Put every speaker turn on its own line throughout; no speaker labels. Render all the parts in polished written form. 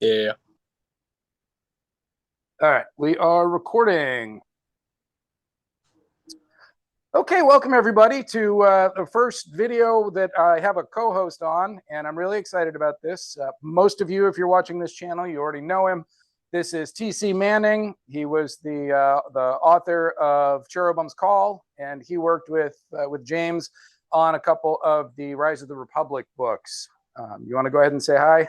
Yeah.
All right, we are recording. Okay, welcome everybody to the first video that I have a co-host on, and I'm really excited about this. Most of you, if you're watching this channel, you already know him. This is T.C. Manning. He was the author of Cherubim's Call, and he worked with James on a couple of the Rise of the Republic books. You want to go ahead and say hi?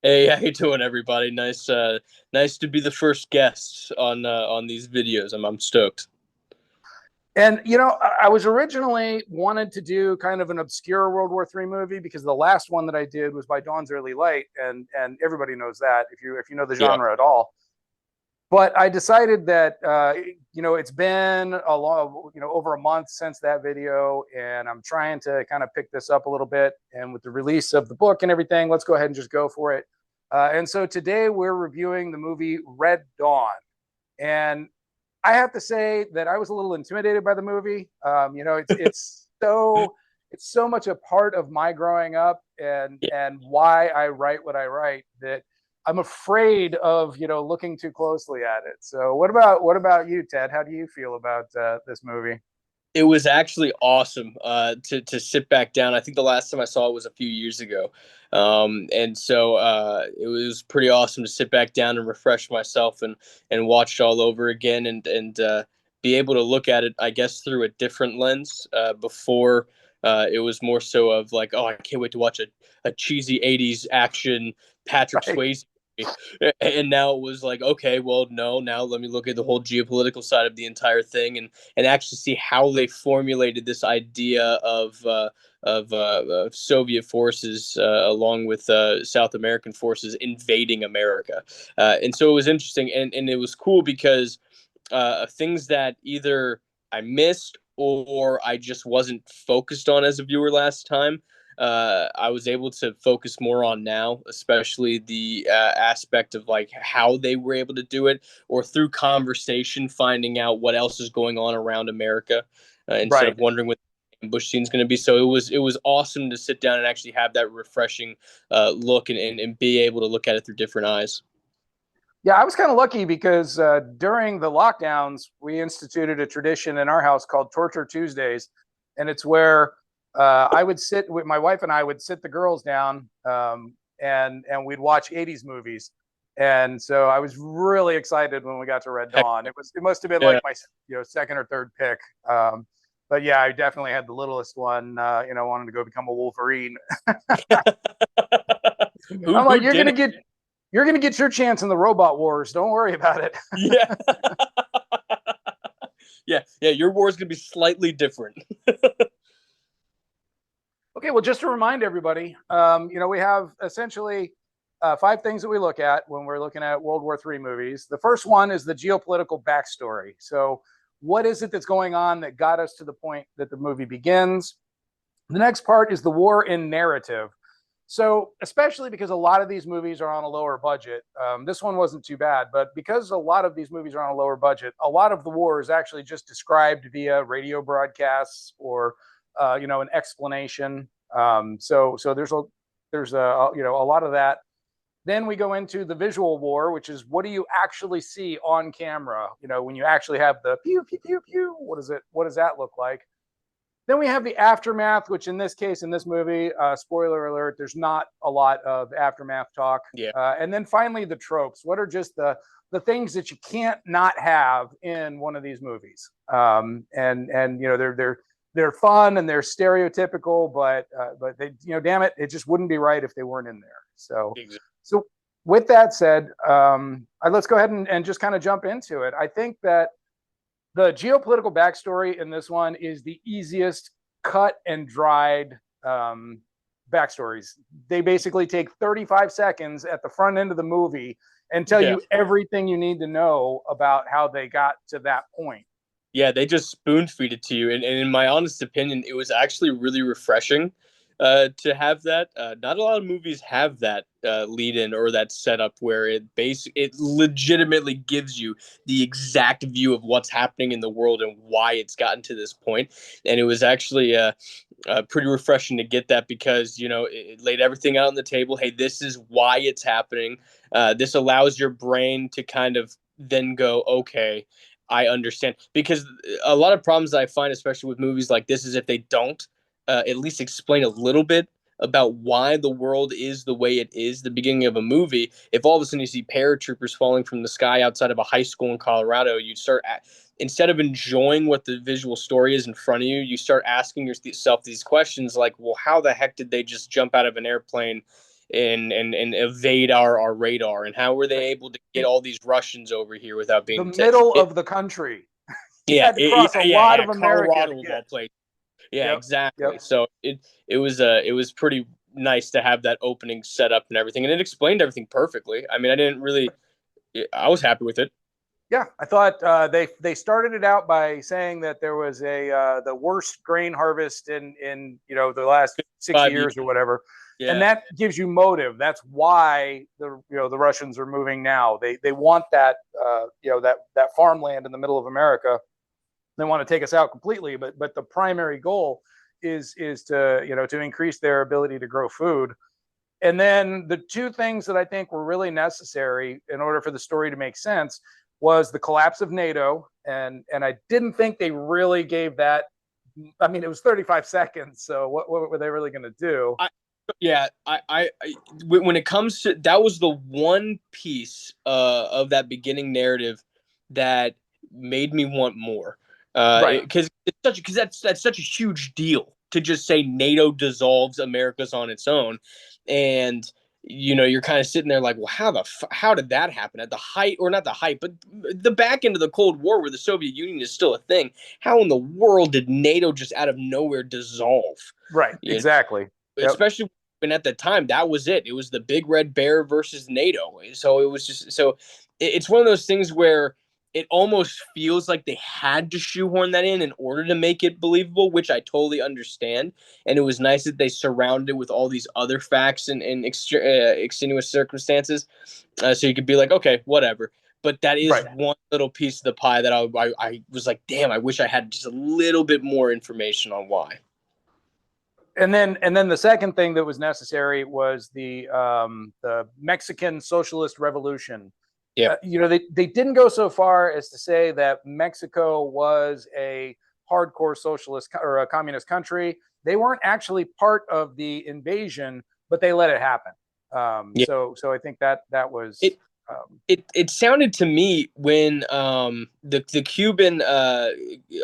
Hey, how you doing, everybody? Nice to be the first guest on these videos. I'm stoked.
And I was originally wanted to do kind of an obscure World War III movie because the last one that I did was by Dawn's Early Light, and everybody knows that if you know the
Yeah.
genre at all. But I decided that it's been a long, over a month since that video, and I'm trying to kind of pick this up a little bit. And with the release of the book and everything, let's go ahead and just go for it. And so today we're reviewing the movie Red Dawn, and I have to say that I was a little intimidated by the movie. It's so much a part of my growing up and why I write what I write that I'm afraid of looking too closely at it. So what about you, Ted? How do you feel about this movie?
It was actually awesome to sit back down. I think the last time I saw it was a few years ago, and so it was pretty awesome to sit back down and refresh myself and watch it all over again and be able to look at it, I guess, through a different lens. Before it was more so of like, oh, I can't wait to watch a cheesy '80s action Patrick
Right,
Swayze. And now it was like, okay, well, no, now let me look at the whole geopolitical side of the entire thing and actually see how they formulated this idea of Soviet forces along with South American forces invading America. And so it was interesting, and it was cool because things that either I missed or I just wasn't focused on as a viewer last time. I was able to focus more on now, especially the aspect of like how they were able to do it, or through conversation, finding out what else is going on around America, instead
right.
of wondering what the ambush scene is going to be. So it was awesome to sit down and actually have that refreshing look and be able to look at it through different eyes.
Yeah, I was kind of lucky because during the lockdowns, we instituted a tradition in our house called Torture Tuesdays, and it's where I would sit with my wife and I would sit the girls down, and we'd watch '80s movies. And so I was really excited when we got to Red
Heck
Dawn. It must have been like
yeah.
my second or third pick. But yeah, I definitely had the littlest one. Wanting to go become a Wolverine.
who
I'm like,
who
you're
did
gonna
it?
get you're gonna get your chance in the Robot Wars. Don't worry about it.
Yeah. Yeah, your war is going to be slightly different.
Okay, well, just to remind everybody, we have essentially five things that we look at when we're looking at World War III movies. The first one is the geopolitical backstory. So, what is it that's going on that got us to the point that the movie begins? The next part is the war in narrative. So, especially because a lot of these movies are on a lower budget, this one wasn't too bad, but because a lot of these movies are on a lower budget, a lot of the war is actually just described via radio broadcasts or, an explanation. So there's a lot of that. Then we go into the visual war, which is what do you actually see on camera? When you actually have the pew pew pew pew, what is it? What does that look like? Then we have the aftermath, which in this case, in this movie, spoiler alert, there's not a lot of aftermath talk.
Yeah.
And then finally, the tropes. What are just the things that you can't not have in one of these movies? And they're fun and they're stereotypical, but they damn it, it just wouldn't be right if they weren't in there.
Exactly.
So with that said, let's go ahead and just kind of jump into it. I think that the geopolitical backstory in this one is the easiest cut and dried backstories. They basically take 35 seconds at the front end of the movie and tell
Yeah.
you everything you need to know about how they got to that point.
Yeah, they just spoon feed it to you, and in my honest opinion, it was actually really refreshing to have that. Not a lot of movies have that lead in or that setup where it legitimately gives you the exact view of what's happening in the world and why it's gotten to this point. And it was actually pretty refreshing to get that because it laid everything out on the table. Hey, this is why it's happening. This allows your brain to kind of then go, okay, I understand. Because a lot of problems that I find, especially with movies like this, is if they don't at least explain a little bit about why the world is the way it is. The beginning of a movie, if all of a sudden you see paratroopers falling from the sky outside of a high school in Colorado, you start instead of enjoying what the visual story is in front of you, you start asking yourself these questions like, well, how the heck did they just jump out of an airplane and evade our radar? And how were they able to get all these Russians over here without
The
being
middle of the country. You
yeah,
had to cross a lot
yeah,
of America to
Colorado of
get.
all places. Yeah,
Yep. Yep.
exactly. So it was pretty nice to have that opening set up and everything, and it explained everything perfectly. I mean, I was happy with it.
Yeah, I thought they started it out by saying that there was the worst grain harvest in the last 60
5 years.
years or whatever, and
Yeah.
that gives you motive. That's why the Russians are moving now. They want that that farmland in the middle of America. They want to take us out completely, but the primary goal is to to increase their ability to grow food. And then the two things that I think were really necessary in order for the story to make sense was the collapse of NATO, and I didn't think they really gave that. I mean, it was 35 seconds, so what were they really going to do?
I, yeah, when it comes to that was the one piece of that beginning narrative that made me want more.
Right,
Because that's such a huge deal to just say NATO dissolves, America's on its own, and you're kind of sitting there like, well, how did that happen at the height, or not the height, but the back end of the Cold War where the Soviet Union is still a thing? How in the world did NATO just out of nowhere dissolve?
right,
You
exactly. Yep.
Especially when at the time that was it. It was the big red bear versus NATO. So it was just it's one of those things where it almost feels like they had to shoehorn that in order to make it believable, which I totally understand. And it was nice that they surrounded it with all these other facts and extenuous circumstances, so you could be like, okay, whatever. But that is
Right.
one little piece of the pie that I was like, damn, I wish I had just a little bit more information on why.
And then the second thing that was necessary was the Mexican Socialist Revolution.
Yeah.
They didn't go so far as to say that Mexico was a hardcore socialist or a communist country. They weren't actually part of the invasion, but they let it happen.
Yeah.
So I think that was
It it sounded to me when the Cuban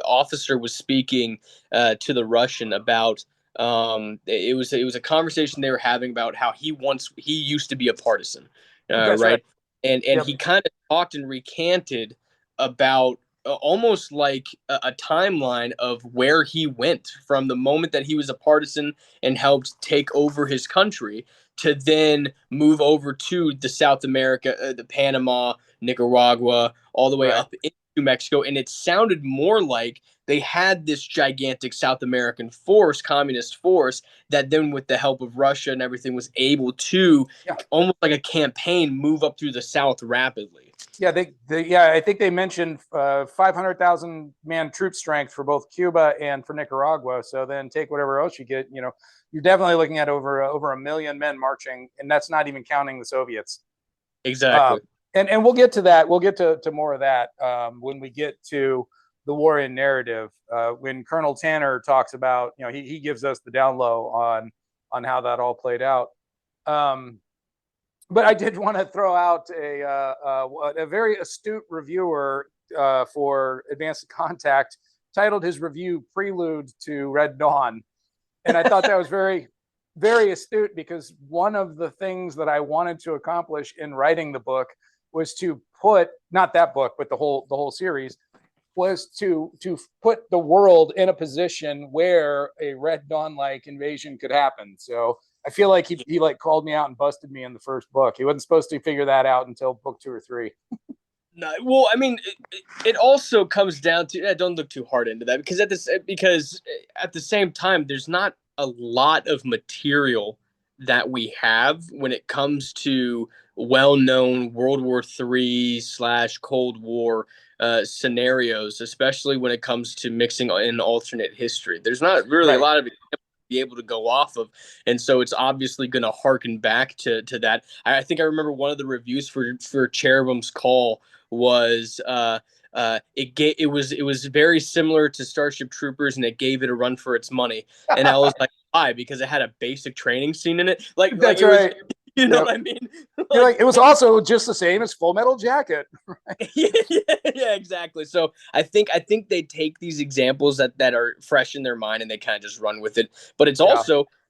officer was speaking to the Russian about it was a conversation they were having about how he used to be a partisan,
that's right.
right, and
Yep.
he kind of talked and recanted about almost like a timeline of where he went from the moment that he was a partisan and helped take over his country to then move over to the South America, the Panama, Nicaragua, all the way
Right.
up into Mexico. And it sounded more like they had this gigantic South American force, communist force, that then, with the help of Russia and everything, was able to
Yeah.
almost like a campaign move up through the South rapidly.
Yeah, I think they mentioned 500,000 man troop strength for both Cuba and for Nicaragua. So then take whatever else you get. You're definitely looking at over a million men marching, and that's not even counting the Soviets. Uh,
Exactly.
and we'll get to that. We'll get to more of that when we get to the Warrior narrative. When Colonel Tanner talks about, he gives us the down low on how that all played out. But I did want to throw out a very astute reviewer for Advanced Contact titled his review "Prelude to Red Dawn," and I thought that was very, very astute because one of the things that I wanted to accomplish in writing the book was to put not that book, but the whole series was to put the world in a position where a Red Dawn like invasion could happen. So I feel like he like called me out and busted me in the first book. He wasn't supposed to figure that out until book 2 or 3.
No, well, I mean, it also comes down to don't look too hard into that because at the same time, there's not a lot of material that we have when it comes to well-known World War III / Cold War scenarios, especially when it comes to mixing in alternate history. There's not really a
Right.
lot of be able to go off of. And so it's obviously going to harken back to that. I think I remember one of the reviews for Cherubim's Call was it was very similar to Starship Troopers, and it gave it a run for its money. And I was like, why? Because it had a basic training scene in it. Like
That's
it was,
right.
you know
Yep.
what I mean?
You're
Like
like, it was also just the same as Full Metal Jacket.
yeah, yeah, exactly. So I think they take these examples that are fresh in their mind and they kind of just run with it. But
Yeah,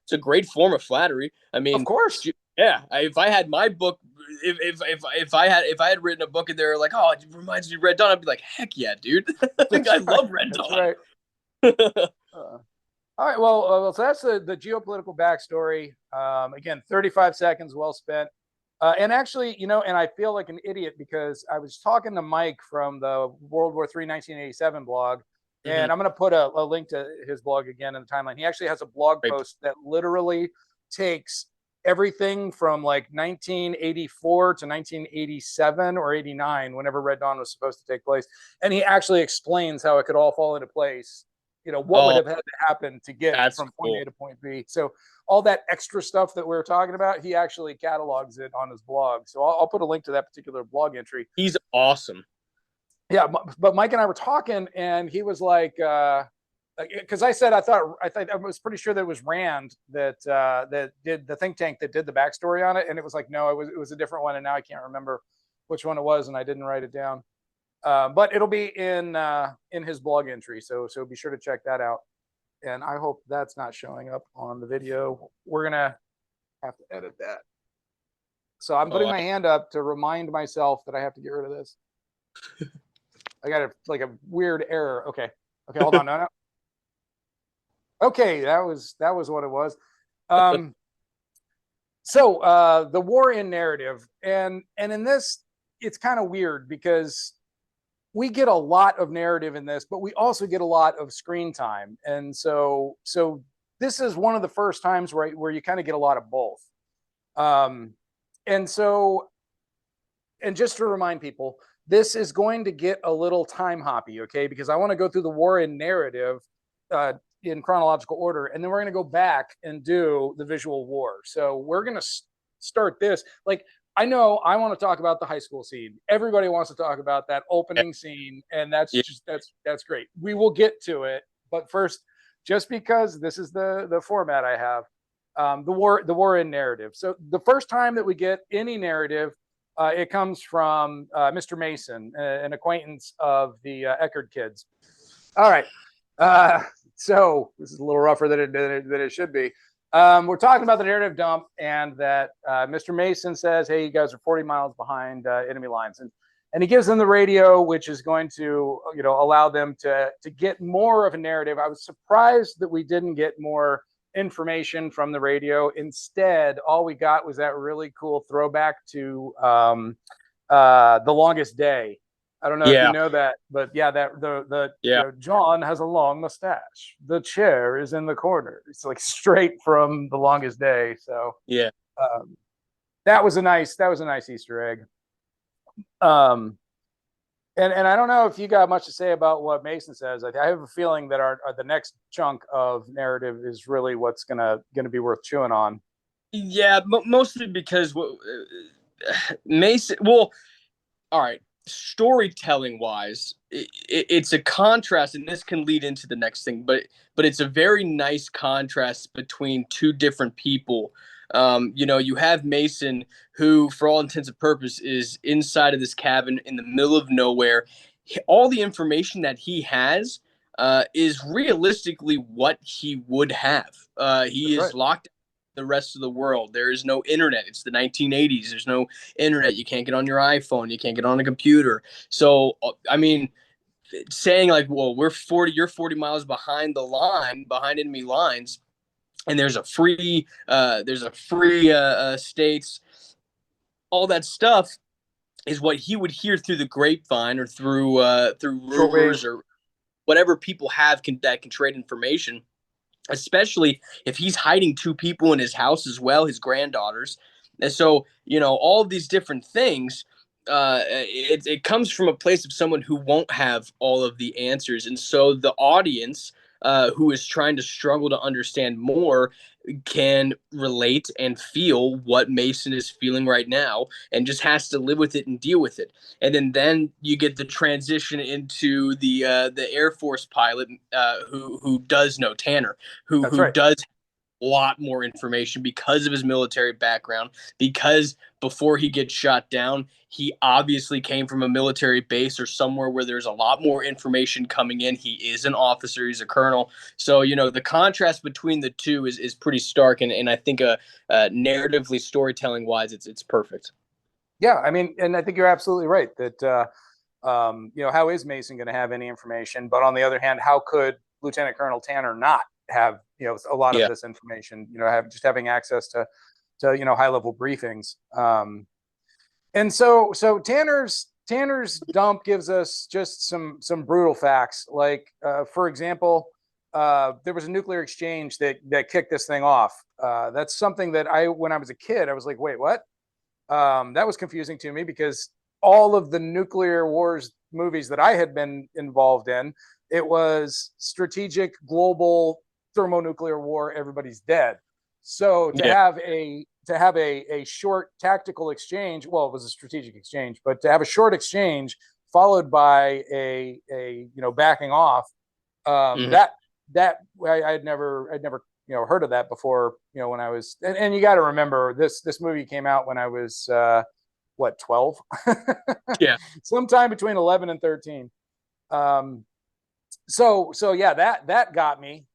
it's a great form of flattery. I
of
mean,
course.
yeah, if I had my book, if I had written a book and they're like, oh, it reminds me of Red Dawn, I'd be like, heck yeah, dude.
That's
I
right.
love Red
That's
Dawn.
right. Uh, all right. So that's the geopolitical backstory. Again, 35 seconds well spent. And actually, and I feel like an idiot because I was talking to Mike from the World War III 1987 blog,
Hmm.
and I'm going to put a link to his blog again in the timeline. He actually has a blog
Right.
post that literally takes everything from like 1984 to 1987 or 89, whenever Red Dawn was supposed to take place. And he actually explains how it could all fall into place, what would
Oh,
have had to happen to get
that's
from point A
cool.
to point B. So all that extra stuff that we were talking about, he actually catalogs it on his blog. So I'll put a link to that particular blog entry.
He's awesome.
Yeah, but Mike and I were talking, and he was like, because I was pretty sure that it was Rand that did the think tank that did the backstory on it, and it was like, no, it was a different one, and now I can't remember which one it was, and I didn't write it down. But it'll be in his blog entry, so be sure to check that out. And I hope that's not showing up on the video. We're gonna have to edit that. So I'm
Oh,
putting my hand up to remind myself that I have to get rid of this. I got a weird error. Okay. Okay, hold on. No. Okay, that was what it was. Um, so the war in narrative, and in this, it's kind of weird because we get a lot of narrative in this, but we also get a lot of screen time, and so this is one of the first times where you kind of get a lot of both. Um, and so, and just to remind people, this is going to get a little time hoppy, okay? Because I want to go through the war in narrative uh, in chronological order, and then we're going to go back and do the visual war. So we're going to start this. Like, I know I want to talk about the high school scene. Everybody wants to talk about that
yeah,
opening scene, and that's
yeah,
just that's great. We will get to it, but first, just because this is the format I have, the war in narrative. So the first time that we get any narrative, it comes from Mr. Mason, an acquaintance of the Eckerd kids. All right. Uh, so this is a little rougher than it should be. We're talking about the narrative dump, and that Mr. Mason says, "Hey, you guys are 40 miles behind enemy lines," and he gives them the radio, which is going to allow them to get more of a narrative. I was surprised that we didn't get more information from the radio. Instead, all we got was that really cool throwback to The Longest Day. I don't know if you
yeah,
know that, but yeah, that the
yeah,
John has a long mustache. The chair is in the corner. It's like straight from The Longest Day. So
yeah.
um, that was a nice Easter egg. Um, and I don't know if you got much to say about what Mason says. I have a feeling that our the next chunk of narrative is really what's gonna be worth chewing on.
Yeah, mostly because Mason. Well, all right. Storytelling wise, it's a contrast, and this can lead into the next thing. But it's a very nice contrast between two different people. You have Mason, who, for all intents and purpose, is inside of this cabin in the middle of nowhere. All the information that he has is realistically what he would have. He
That's
is
right.
locked the rest of the world. There is no internet. It's the 1980s. There's no internet. You can't get on your iPhone. You can't get on a computer. So, I mean, saying like, well, you're 40 miles behind the line, behind enemy lines, and there's a free states, all that stuff is what he would hear through the grapevine or through
Shortwave.
rumors or whatever people have that can trade information, especially if he's hiding two people in his house as well, his granddaughters. And so, all of these different things, it comes from a place of someone who won't have all of the answers. And so the audience, who is trying to struggle to understand more can relate and feel what Mason is feeling right now and just has to live with it and deal with it. And then you get the transition into the Air Force pilot who does know Tanner,
That's
who
right.
does a lot more information because of his military background, because before he gets shot down, he obviously came from a military base or somewhere where there's a lot more information coming in. He is an officer, he's a colonel. So, the contrast between the two is pretty stark. And I think narratively, storytelling wise, it's perfect.
Yeah, I mean, and I think you're absolutely right that how is Mason going to have any information? But on the other hand, how could Lieutenant Colonel Tanner not have a lot of
Yeah.
this information? Having access to high level briefings. And so Tanner's dump gives us just some brutal facts. Like for example, there was a nuclear exchange that kicked this thing off. That's something that when I was a kid, I was like, wait, what? That was confusing to me because all of the nuclear wars movies that I had been involved in, it was strategic global thermonuclear war. Everybody's dead. So to
Yeah.
have a short tactical exchange, well, it was a strategic exchange, but to have a short exchange followed by a backing off,
Hmm.
that I'd never heard of that before. When I was, and you got to remember this movie came out when I was what, 12,
Yeah.
sometime between 11 and 13. Um, so yeah, that got me.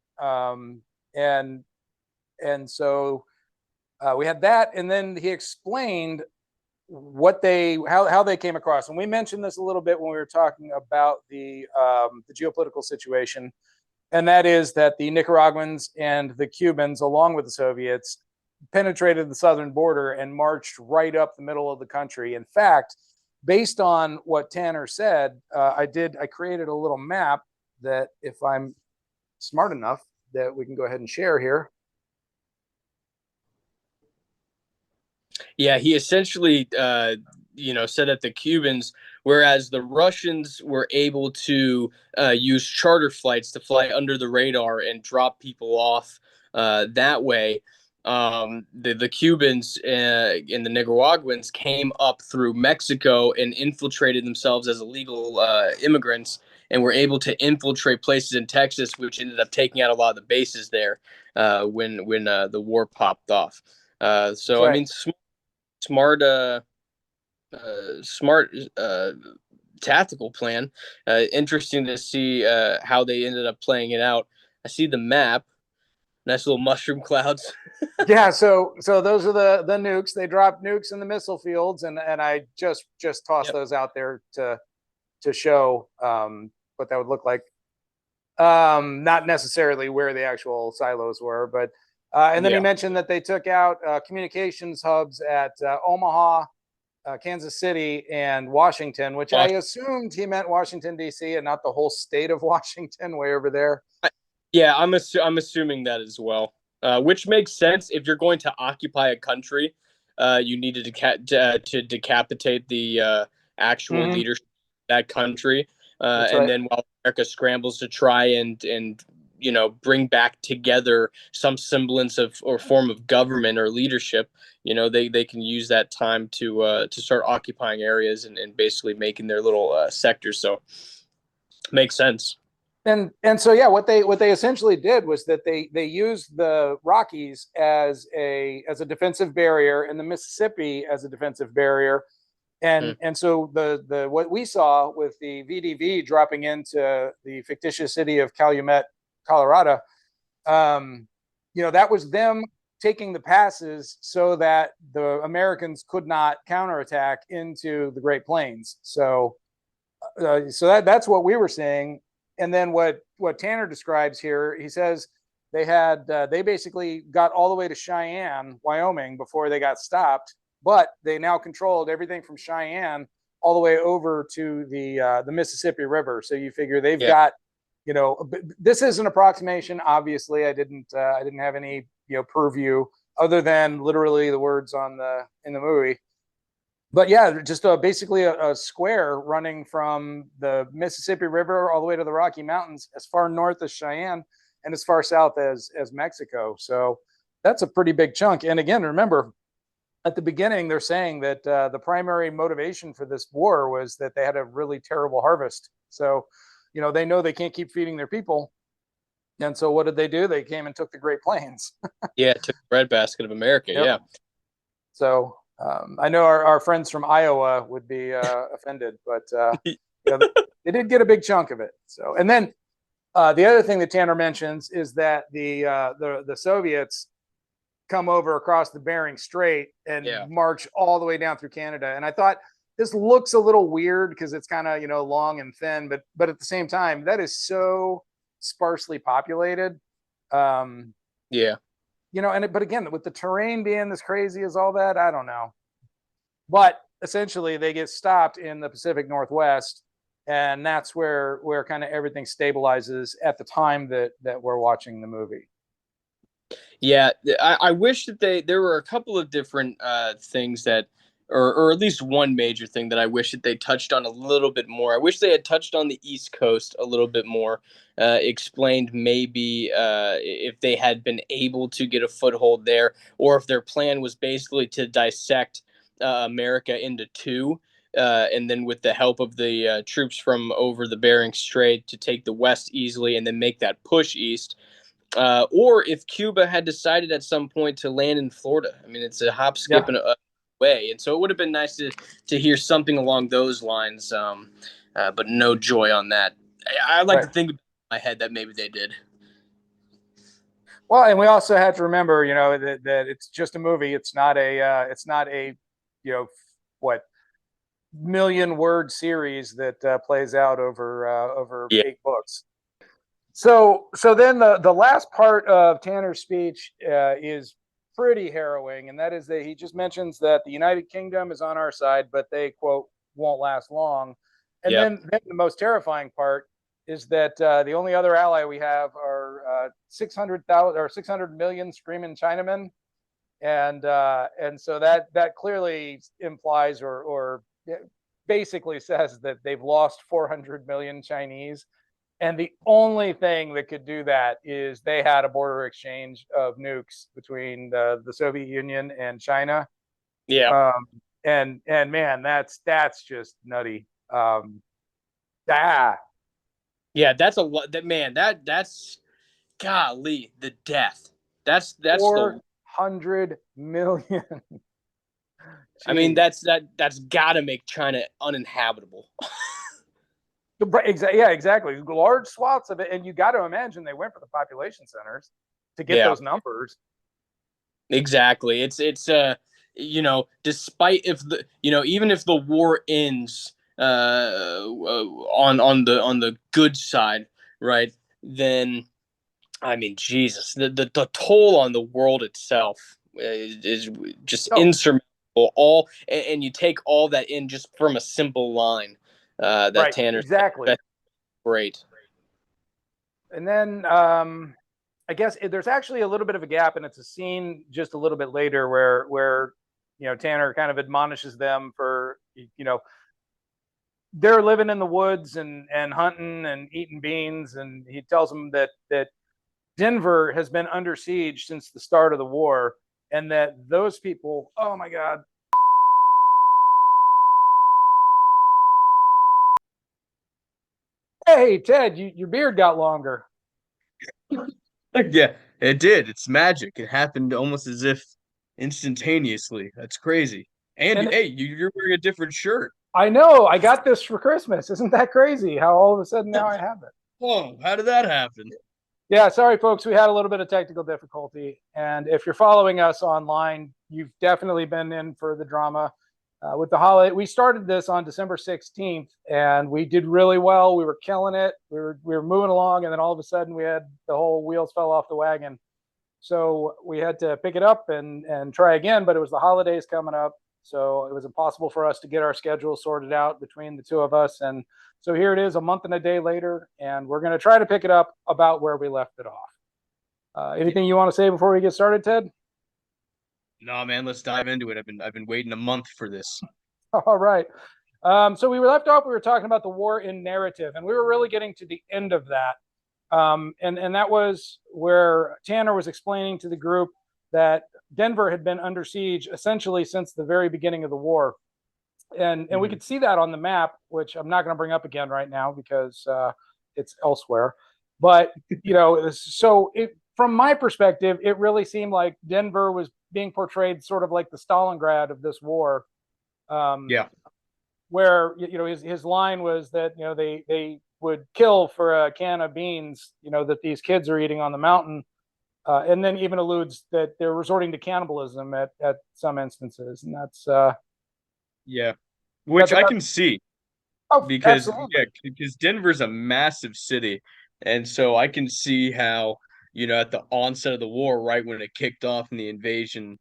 And so we had that, and then he explained how they came across, and we mentioned this a little bit when we were talking about the geopolitical situation, and that is that the Nicaraguans and the Cubans, along with the Soviets, penetrated the southern border and marched right up the middle of the country. In fact, based on what Tanner said, I created a little map that, if I'm smart enough, that we can go ahead and share here.
Yeah, he essentially, said that the Cubans, whereas the Russians were able to use charter flights to fly under the radar and drop people off that way, the Cubans and the Nicaraguans came up through Mexico and infiltrated themselves as illegal immigrants and were able to infiltrate places in Texas, which ended up taking out a lot of the bases there when the war popped off.
That's
So I
right.
mean, smart smart tactical plan. Interesting to see how they ended up playing it out. I see the map. Nice little mushroom clouds.
Yeah, so those are the nukes. They drop nukes in the missile fields, and I just tossed
Yep.
those out there to show what that would look like. Not necessarily where the actual silos were, but and then he
Yeah.
mentioned that they took out communications hubs at Omaha, Kansas City, and Washington, which I assumed he meant Washington D.C. and not the whole state of Washington way over there.
Yeah, I'm assuming that as well. Which makes sense if you're going to occupy a country. You need to decapitate the actual
Mm-hmm.
leadership of that country,
That's
and
right.
then while America scrambles to try and bring back together some semblance of or form of government or leadership, they can use that time to start occupying areas and basically making their little sectors. So makes sense.
And so yeah, what they essentially did was that they used the Rockies as a defensive barrier and the Mississippi as a defensive barrier.
Hmm.
And so the what we saw with the VDV dropping into the fictitious city of Calumet, Colorado, that was them taking the passes so that the Americans could not counterattack into the Great Plains. So that's what we were seeing. And then what Tanner describes here, he says they basically got all the way to Cheyenne, Wyoming, before they got stopped, but they now controlled everything from Cheyenne all the way over to the Mississippi River. So you figure they've
Yeah.
got, this is an approximation. Obviously, I didn't have any purview other than literally the words in the movie. But yeah, just basically a square running from the Mississippi River all the way to the Rocky Mountains, as far north as Cheyenne and as far south as Mexico. So that's a pretty big chunk. And again, remember, at the beginning, they're saying that the primary motivation for this war was that they had a really terrible harvest. So, they know they can't keep feeding their people. And so what did they do? They came and took the Great Plains.
Yeah, it took the breadbasket of America.
Yep.
Yeah.
So I know our friends from Iowa would be offended, but they did get a big chunk of it. So, and then the other thing that Tanner mentions is that the Soviets come over across the Bering Strait and
Yeah.
march all the way down through Canada. And I thought this looks a little weird because it's kind of long and thin, but at the same time, that is so sparsely populated. Um,
Yeah.
but again, with the terrain being as crazy as all that, I don't know. But essentially, they get stopped in the Pacific Northwest, and that's where kind of everything stabilizes at the time that we're watching the movie.
Yeah, I wish that there were a couple of different things that, or at least one major thing that I wish that they touched on a little bit more. I wish they had touched on the East Coast a little bit more, explained maybe if they had been able to get a foothold there, or if their plan was basically to dissect America into two. And then, with the help of the troops from over the Bering Strait, to take the West easily and then make that push east, or if Cuba had decided at some point to land in Florida. I mean, it's a hop, skip,
Yeah,
and a way, and so it would have been nice to hear something along those lines. But no joy on that. I like to
right.
think in my head that maybe they did.
Well, and we also have to remember, that it's just a movie. It's not a, you know, what million word series that plays out over
Yeah.
8 books. So then the last part of Tanner's speech is pretty harrowing, and that is that he just mentions that the United Kingdom is on our side, but they quote won't last long. And
Yep.
then the most terrifying part is that the only other ally we have are 600,000 or 600 million screaming Chinamen, and so that clearly implies or basically says that they've lost 400 million Chinese, and the only thing that could do that is they had a border exchange of nukes between the Soviet Union and China.
Yeah.
Um, and man, that's just nutty. Ah,
Yeah. That's a lot. That man. That's golly the death. That's the.
400 million.
I mean,
Jeez.
that's got to make China uninhabitable.
Yeah, exactly. Large swaths of it, and you got to imagine they went for the population centers to get
Yeah.
those numbers.
Exactly. Despite if the even if the war ends on the good side, right? Then I mean, Jesus, the toll on the world itself is just
No,
insurmountable. And you take all that in just from a simple line that
right,
Tanner said.
exactly.
That's great.
And then I guess there's actually a little bit of a gap, and it's a scene just a little bit later where Tanner kind of admonishes them for they're living in the woods and hunting and eating beans, and he tells them that Denver has been under siege since the start of the war, and that those people, oh my God. Hey, Ted, your beard got longer.
Yeah, it did. It's magic. It happened almost as if instantaneously. That's crazy. And
And
hey, you're wearing a different shirt.
I know I got this for Christmas. Isn't that crazy how all of a sudden now I have it?
Oh, how did that happen?
Yeah, sorry, folks. We had a little bit of technical difficulty. And if you're following us online, you've definitely been in for the drama. With the holiday, we started this on December 16th, and we did really well. We were killing it. We were moving along, and then all of a sudden, we had the whole wheels fell off the wagon. So we had to pick it up and try again. But it was the holidays coming up, so it was impossible for us to get our schedule sorted out between the two of us. And so here it is, a month and a day later, and we're going to try to pick it up about where we left it off. Anything you want to say before we get started, Ted?
No, man, let's dive into it. I've been waiting a month for this.
All right. So we were left off. We were talking about the war in narrative, and we were really getting to the end of that. And that was where Tanner was explaining to the group that Denver had been under siege essentially since the very beginning of the war, and we
Mhm.
could see that on the map, which I'm not going to bring up again right now because it's elsewhere. But so from my perspective, it really seemed like Denver was being portrayed sort of like the Stalingrad of this war. Um,
Yeah.
where his line was that they would kill for a can of beans that these kids are eating on the mountain, and then even alludes that they're resorting to cannibalism at some instances, and
Yeah.
that's
Which I
about.
can see.
Oh,
Because
absolutely.
yeah, because Denver's a massive city, and so I can see how, at the onset of the war, right when it kicked off and the invasion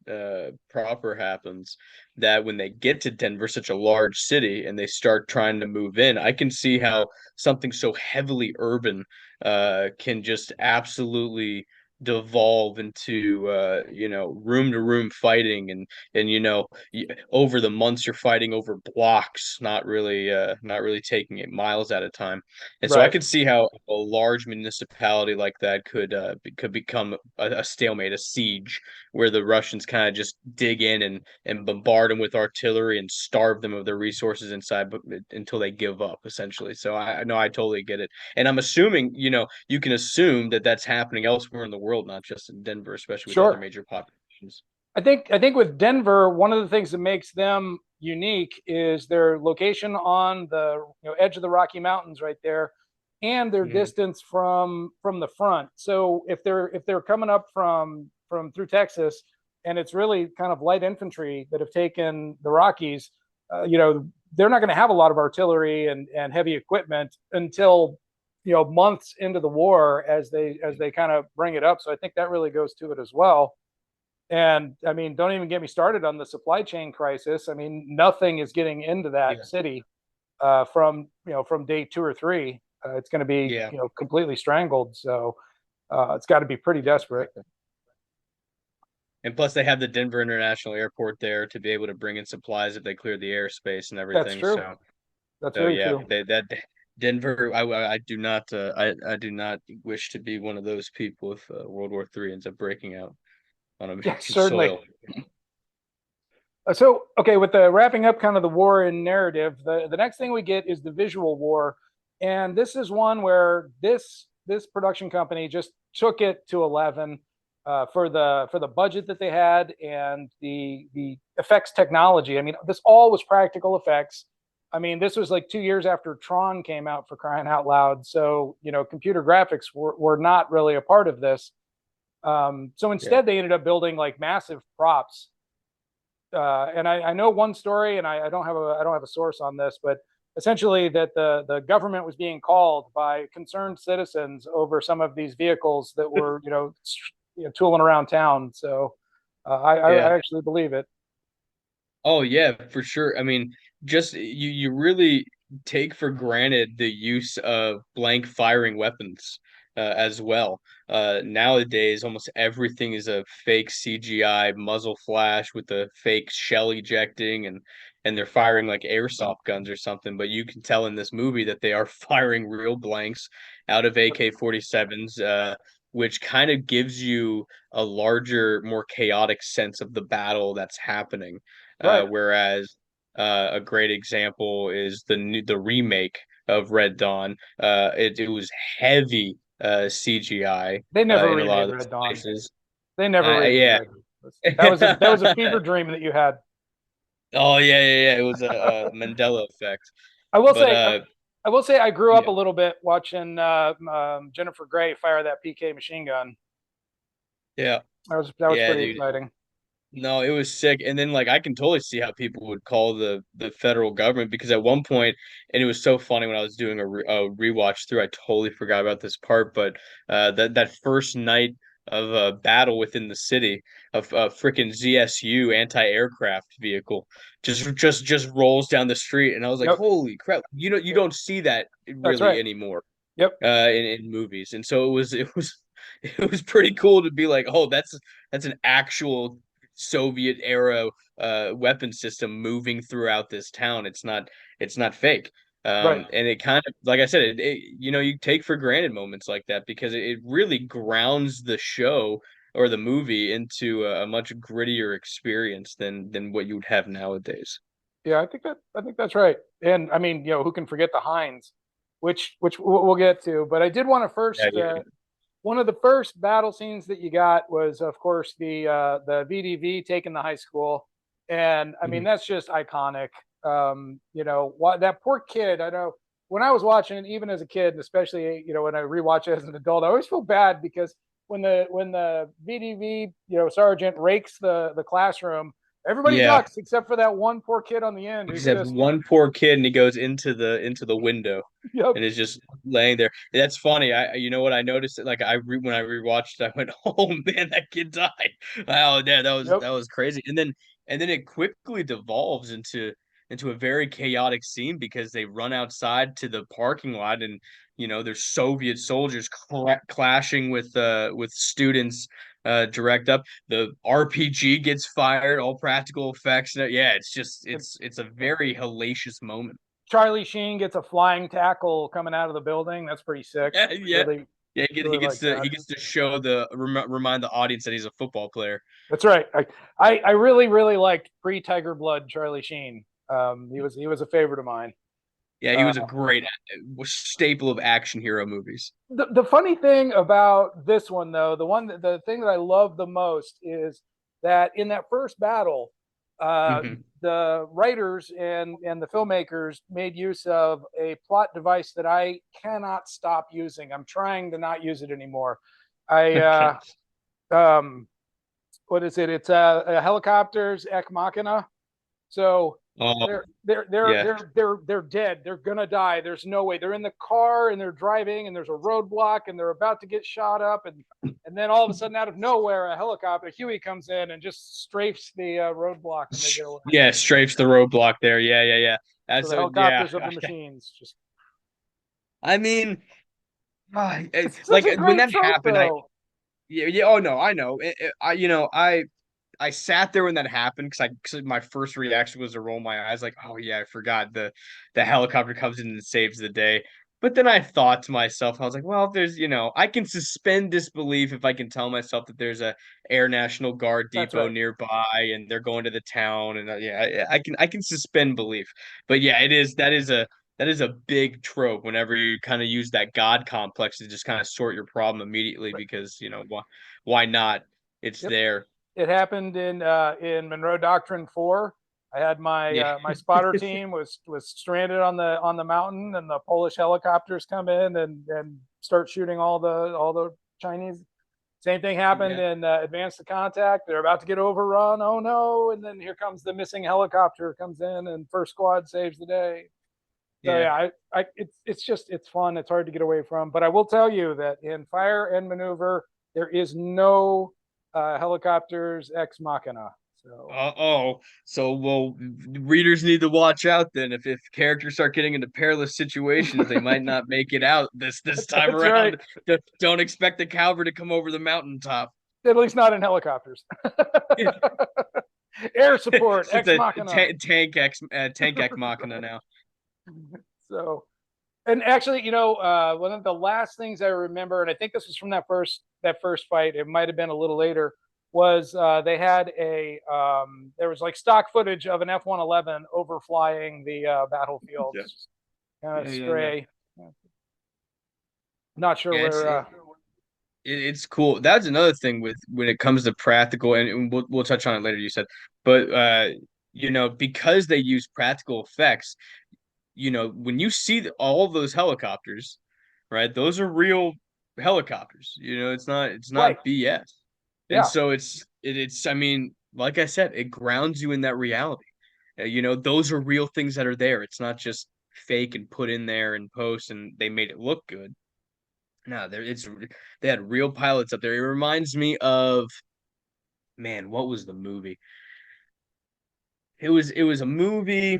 proper happens, that when they get to Denver, such a large city, and they start trying to move in, I can see how something so heavily urban can just absolutely devolve into room to room fighting, and over the months you're fighting over blocks, not really taking it miles at a time. And so I
Right.
could see how a large municipality like that could become a stalemate, a siege, where the Russians kind of just dig in and bombard them with artillery and starve them of their resources inside, but until they give up, essentially. So I know, I totally get it. And I'm assuming, you can assume that that's happening elsewhere in the world, not just in Denver, especially with other
Sure.
major populations.
I think with Denver, one of the things that makes them unique is their location on the edge of the Rocky Mountains, right there, and their
Mhm.
distance from the front. So if they're coming up from through Texas, and it's really kind of light infantry that have taken the Rockies, they're not going to have a lot of artillery and heavy equipment until months into the war as they kind of bring it up. So I think that really goes to it as well. And I mean, don't even get me started on the supply chain crisis. I mean, nothing is getting into that
Yeah.
city from day 2 or 3. It's going to be
Yeah.
completely strangled. So it's got to be pretty desperate.
Exactly. And plus, they have the Denver International Airport there to be able to bring in supplies if they clear the airspace and
That's
everything.
true.
So,
That's
so
very
yeah,
true.
that Denver. I do not. I do not wish to be one of those people if World War III ends up breaking out on
Yeah,
American
certainly.
soil.
So okay, with the wrapping up kind of the war and narrative, the next thing we get is the visual war, and this is one where this production company just took it to 11 for the budget that they had and the effects technology. I mean, this all was practical effects. I mean, this was like 2 years after Tron came out, for crying out loud. So computer graphics were not really a part of this. So
Yeah.
instead, they ended up building like massive props, and I know one story, and I don't have a source on this, but essentially that the government was being called by concerned citizens over some of these vehicles that were tooling around town. So I
Yeah.
actually believe it.
Oh yeah, for sure. I mean, just you really take for granted the use of blank firing weapons as well. Nowadays, almost everything is a fake CGI muzzle flash with the fake shell ejecting, and they're firing like airsoft guns or something. But you can tell in this movie that they are firing real blanks out of AK-47s, which kind of gives you a larger, more chaotic sense of the battle that's happening.
Right.
Whereas a great example is the remake of Red Dawn. It was heavy CGI
They never
in a lot
remade
of those
Red Dawn.
places.
They never remade
Yeah.
Red Dawn. That was a fever dream that you had.
Oh yeah, yeah, yeah. It was a Mandela effect.
I will
But
say, I will say, I grew up
yeah,
a little bit watching Jennifer Grey fire that PK machine gun.
yeah,
That was
yeah,
pretty
dude.
exciting.
No, it was sick. And then like I can totally see how people would call the federal government, because at one point, and it was so funny when I was doing a rewatch through, I totally forgot about this part, but that first night of a battle within the city, of a freaking ZSU anti-aircraft vehicle just rolls down the street, and I was like,
Yep.
holy crap! You don't see that
That's
really
right.
anymore
Yep.
in movies. And so it was it was pretty cool to be like, oh, that's an actual Soviet era weapon system moving throughout this town. It's not fake.
Right.
And it kind of, like I said, you take for granted moments like that because it really grounds the show or the movie into a much grittier experience than what you would have nowadays.
Yeah, I think that's right. And I mean, who can forget the Heinz, which we'll get to. But I did want to
Yeah,
first
yeah.
one of the first battle scenes that you got was, of course, the VDV taking the high school, and I mean
Mhm.
that's just iconic. What that poor kid. I know when I was watching it, even as a kid, and especially when I rewatch it as an adult, I always feel bad because when the VDV sergeant rakes the classroom, everybody
Yeah.
ducks except for that one poor kid on the end who's
Except
just
one poor kid, and he goes into the window,
yep,
and is just laying there. That's funny. You know what I noticed? Like when I rewatched, I went, "Oh man, that kid died." Oh yeah,
yep,
that was crazy. And then it quickly devolves into a very chaotic scene because they run outside to the parking lot, and there's Soviet soldiers clashing with students direct up. The RPG gets fired, all practical effects. Yeah, it's just it's a very hellacious moment.
Charlie Sheen gets a flying tackle coming out of the building. That's pretty sick.
Yeah,
I
yeah,
really,
yeah. He
really
gets
like
to
that.
he gets to show remind the audience that he's a football player.
That's right. I really, really liked pre Tiger Blood Charlie Sheen. He was a favorite of mine.
Yeah, he
Uh,
was a great staple of action hero movies.
the funny thing about this one though, the thing that I love the most is that in that first battle,
Hmm.
the writers and the filmmakers made use of a plot device that I cannot stop using. I'm trying to not use it anymore. I
Okay.
um what is it? It's a helicopter's Ek Machina. So
Oh
they're
yeah,
they're they're they're dead. They're gonna die. There's no way. They're in the car and they're driving and there's a roadblock and they're about to get shot up and then all of a sudden out of nowhere a helicopter Huey comes in and just strafes the roadblock and they get away.
yeah. Strafes the roadblock there. Yeah, yeah, yeah.
So
That's
the
a yeah.
helicopters of the machines just
I mean,
it's such
like
a
when
great
that
trope
happened, I
though.
yeah, yeah. Oh no, I know. I sat there when that happened because my first reaction was to roll my eyes, like, oh yeah, I forgot the helicopter comes in and saves the day. But then I thought to myself, I was like, well, if there's, I can suspend disbelief if I can tell myself that there's a Air National Guard
That's
depot
right.
nearby and they're going to the town, and yeah, I can suspend belief. But yeah, that is a big trope whenever you kind of use that God complex to just kind of sort your problem immediately
Right.
because why not? It's
Yep.
there.
It happened in Monroe Doctrine 4. I had my
Yeah.
my spotter team was stranded on the mountain, and the Polish helicopters come in and start shooting all the Chinese. Same thing happened
Yeah.
in Advance to Contact. They're about to get overrun. Oh no! And then here comes the missing helicopter comes in, and first squad saves the day. So
Yeah.
yeah, it's fun. It's hard to get away from. But I will tell you that in Fire and Maneuver, there is no helicopters ex machina. So
Oh, so well, readers need to watch out then. If characters start getting into perilous situations, they might not make it out this time
that's right.
around. Don't expect the cavalry to come over the mountaintop.
At least not in helicopters. Air support
It's just
ex
a
machina.
tank ex machina now.
So and actually, one of the last things I remember, and I think this was from that first fight. It might have been a little later. Was they had there was like stock footage of an F-111 overflying the
Yeah.
battlefields, kind of
Yeah, yeah, yeah.
stray. Not sure
Yeah,
where.
it's cool. That's another thing with when it comes to practical, and we'll touch on it later. You said, but because they use practical effects, when you see all of those helicopters, right? Those are real helicopters. It's not
Right.
BS. And
Yeah.
so it's I mean, like I said, it grounds you in that reality. Those are real things that are there. It's not just fake and put in there and post and they made it look good. No, they had real pilots up there. It reminds me of, man, what was the movie? It was a movie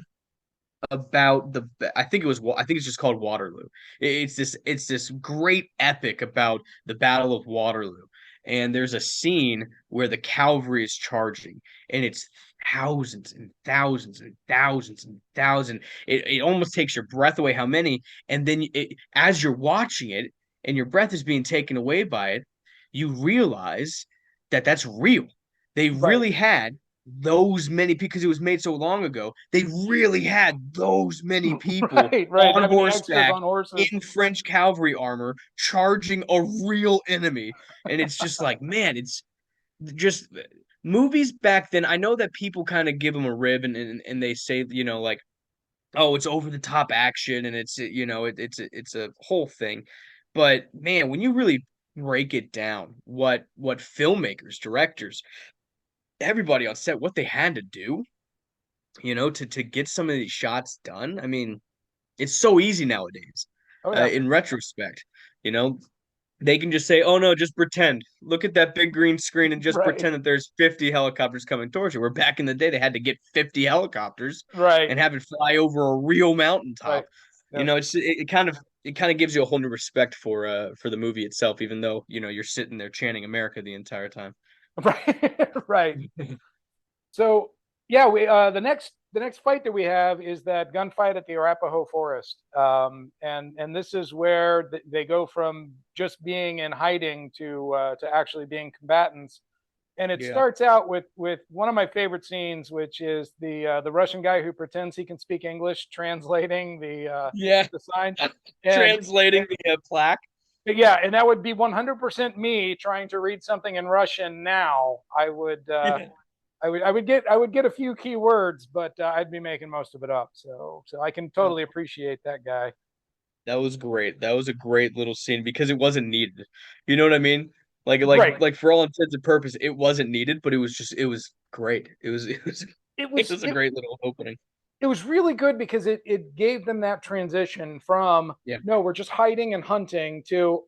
about I think it's just called Waterloo. It's this great epic about the Battle of Waterloo. and there's a scene where the cavalry is charging, and it's thousands and thousands and thousands and thousands. It almost takes your breath away how many, and then as you're watching it and your breath is being taken away by it, you realize that that's real. They
Right.
really had those many, because it was made so long ago. They really had those many people
Right, right.
on
That many extras
horseback
on horses.
in French cavalry armor charging a real enemy. And it's just like, man, it's just movies back then. I know that people kind of give them a rib, and they say, like, oh, it's over the top action, and it's a whole thing. But man, when you really break it down, what filmmakers, directors, everybody on set, what they had to do, to get some of these shots done. I mean, it's so easy nowadays.
Oh yeah.
In retrospect, you know, they can just say, "Oh no, just pretend. Look at that big green screen and just
Right.
pretend that there's 50 helicopters coming towards you." Where back in the day, they had to get 50 helicopters
Right.
and have it fly over a real
Right.
mountaintop.
Yeah.
It kind of gives you a whole new respect for the movie itself, even though you're sitting there chanting America the entire time.
Right. Right. So yeah, we the next fight that we have is that gunfight at the Arapaho Forest, and this is where they go from just being in hiding to actually being combatants. And it
Yeah.
starts out with one of my favorite scenes, which is the Russian guy who pretends he can speak English, translating
Yeah.
the sign, and
Translating the plaque.
yeah, and that would be 100% me trying to read something in Russian now.
Yeah.
I would get a few key words, but I'd be making most of it up. So I can totally appreciate that guy.
That was great. That was a great little scene because it wasn't needed. You know what I mean? Like like
Right.
like for all intents and purposes, it wasn't needed, but it was great.
It
It
was
was a
it
great little opening.
it was really good because it gave them that transition from
Yeah.
no, we're just hiding and hunting to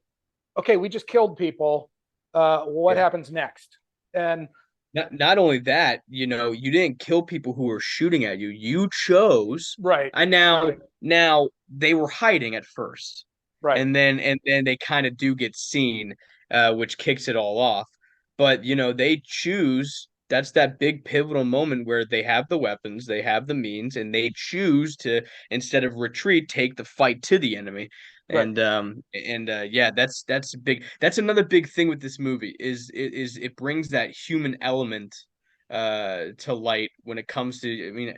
okay, we just killed people. What
Yeah.
happens next? And
Not only that, you didn't kill people who were shooting at you. You chose.
right,
I now they were hiding at first,
right,
and then they kind of do get seen, which kicks it all off. But they choose. That's that big pivotal moment where they have the weapons, they have the means, and they choose to, instead of retreat, take the fight to the enemy.
right,
And yeah, that's big. That's another big thing with this movie is it brings that human element to light when it comes to, I mean,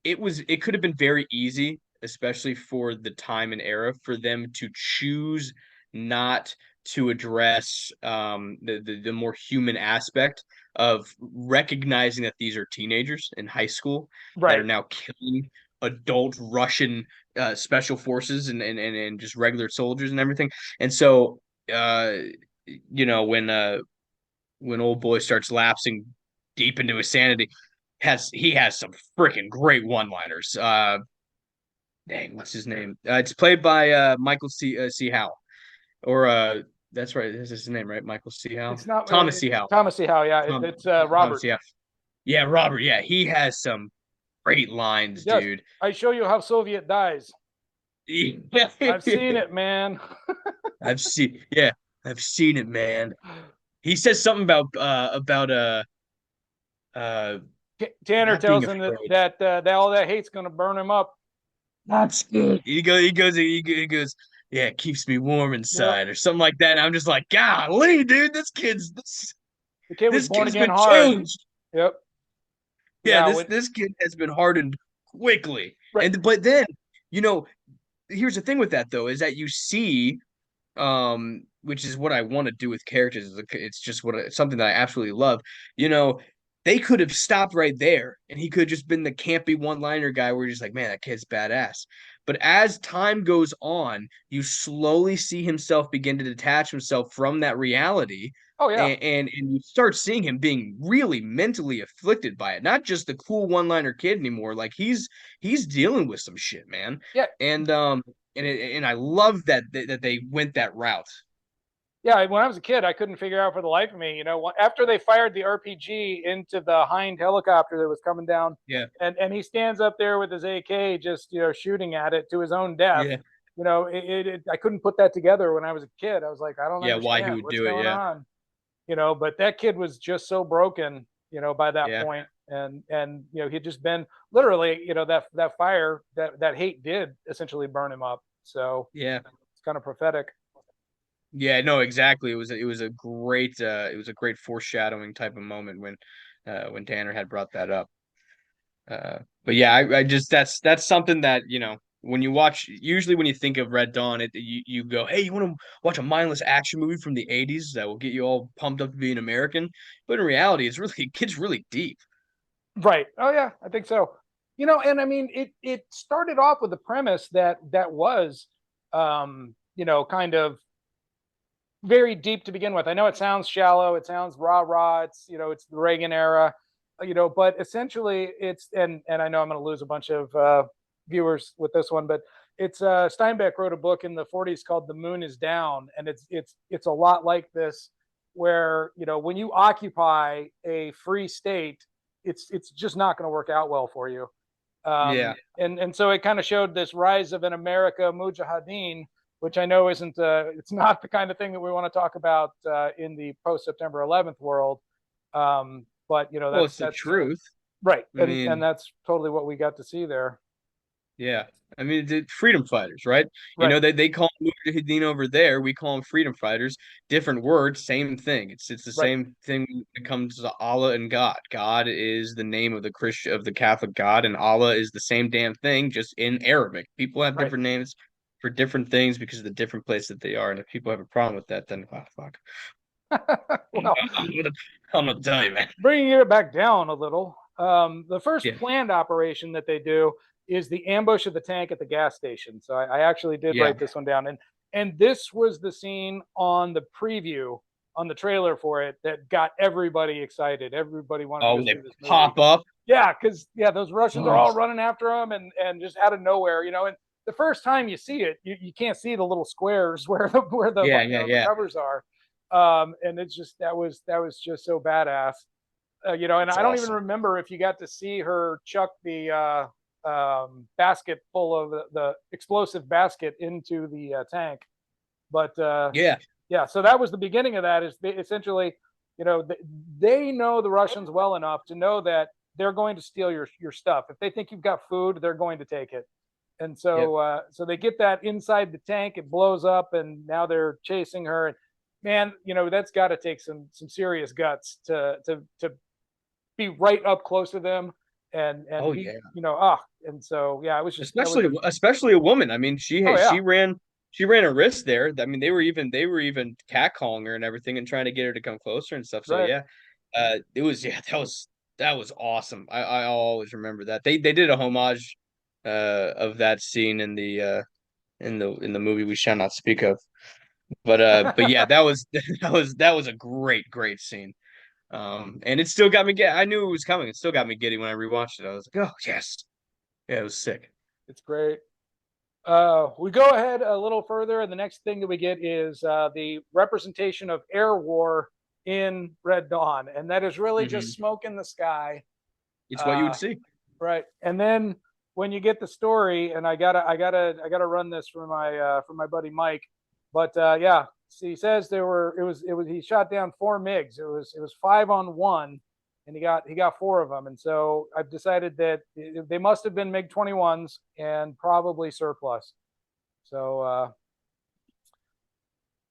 it could have been very easy, especially for the time and era, for them to choose not to address the more human aspect of recognizing that these are teenagers in high school that are
right,
now killing adult Russian special forces and just regular soldiers and everything. And so uh when old boy starts lapsing deep into his sanity, he has some freaking great one-liners. Dang, what's his name? It's played by Michael C. Howell, or that's right, this is his name, right? Michael C. Howell,
it's not
Thomas C. Howell,
Thomas C. Howe. Yeah,
Tom,
it's
Thomas
Robert.
C. Howell. Yeah, Robert. Yeah, he has some great lines,
Yes,
dude.
I show you how Soviet dies. I've seen it, man.
Yeah, I've seen it, man. He says something about
Tanner
not being
tells him that
afraid.
that all that hate's going to burn him up.
That's good. He goes, yeah, it keeps me warm
Yep.
inside, or something like that. And I'm just like, golly, dude,
The kid was
this
born
kid's
again
been
hard.
changed.
Yep.
Yeah,
Yeah.
this kid has been hardened quickly.
Right.
But then, you know, here's the thing with that though, is that you see, which is what I want to do with characters. It's just something that I absolutely love. You know, they could have stopped right there, and he could have just been the campy one-liner guy where you're just like, man, that kid's badass. But as time goes on, you slowly see himself begin to detach himself from that reality,
Oh yeah.
and you start seeing him being really mentally afflicted by it. Not just the cool one-liner kid anymore. Like he's dealing with some shit, man.
Yeah.
And I love that they went that route.
Yeah. When I was a kid, I couldn't figure out for the life of me. After they fired the RPG into the Hind helicopter that was coming down,
Yeah,
and he stands up there with his AK, just shooting at it to his own death.
yeah,
I couldn't put that together when I was a kid. I was like, I don't
Yeah, why he
understand
would
what's
do it.
going
Yeah,
on. But that kid was just so broken, by that
yeah,
point. And he'd just been literally, that fire, that hate did essentially burn him up. So
yeah,
it's kind of prophetic.
yeah. No, exactly. It was a great foreshadowing type of moment when Tanner had brought that up. But yeah, I just that's something that when you watch, usually when you think of Red Dawn, you go, hey, you want to watch a mindless action movie from the '80s that will get you all pumped up to be an American? But in reality, it gets really deep.
Right. Oh yeah, I think so. And I mean, it started off with the premise that was, kind of very deep to begin with. I know it sounds shallow, it sounds rah rah. It's the Reagan era, but essentially and I know I'm going to lose a bunch of viewers with this one, but it's Steinbeck wrote a book in the 40s called The Moon Is Down, and it's a lot like this, where when you occupy a free state, it's just not going to work out well for you.
Yeah.
And so it kind of showed this rise of an America Mujahideen, which I know isn't it's not the kind of thing that we want to talk about in the post September 11th world. But
Well, it's the
that's
truth.
right,
I
and
mean,
that's totally what we got to see there.
yeah. I mean, the freedom fighters, right?
Right,
They call them Mujahideen over there. We call them freedom fighters. Different words, same thing. It's the
right,
same thing when it comes to Allah and God. God is the name of the Catholic God, and Allah is the same damn thing, just in Arabic. People have
right.
different names for different things because of the different place that they are. And if people have a problem with that, then fuck.
Well,
I'm gonna, I'm gonna tell you, man.
bringing it back down a little, the first
Yeah,
planned operation that they do is the ambush of the tank at the gas station. So I actually did
yeah.
write this one down, and this was the scene on the preview on the trailer for it that got everybody excited. Everybody wanted to
Oh,
go
when they
see this movie.
pop up.
Yeah, because those Russians are
Oh,
all running after him, and just out of nowhere, And the first time you see it, you can't see the little squares where the
yeah, yeah,
the
yeah.
covers are, and it's just that was just so badass. And
It's
I don't even
awesome.
remember if you got to see her chuck the basket full of the explosive basket into the tank. But
Yeah,
yeah, so that was the beginning of that. Is essentially, they know the Russians well enough to know that they're going to steal your stuff. If they think you've got food, they're going to take it. And
yep.
so they get that inside the tank. It blows up, and now they're chasing her. And man, that's got to take some serious guts to be right up close to them and
Oh
be,
yeah.
and so yeah, it was just that was
Especially a woman. I mean,
oh yeah,
she ran a risk there. I mean, they were even catcalling her and everything and trying to get her to come closer and stuff. So
right.
yeah, it was yeah that was awesome. I always remember that they did a homage of that scene in the movie we shall not speak of. But yeah, that was that was a great scene. And it still got me get. I knew it was coming. It still got me giddy when I rewatched it. I was like, oh yes, yeah, it was sick.
It's great. We go ahead a little further, and the next thing that we get is the representation of air war in Red Dawn, and that is really just
Hmm.
smoke in the sky.
It's what you would
Uh,
see.
right, and then when you get the story, and I gotta run this for my buddy Mike, but yeah, see, he says it was he shot down four MiGs. It was 5-on-1, and he got four of them, and so I've decided that they must have been MiG-21s and probably surplus. So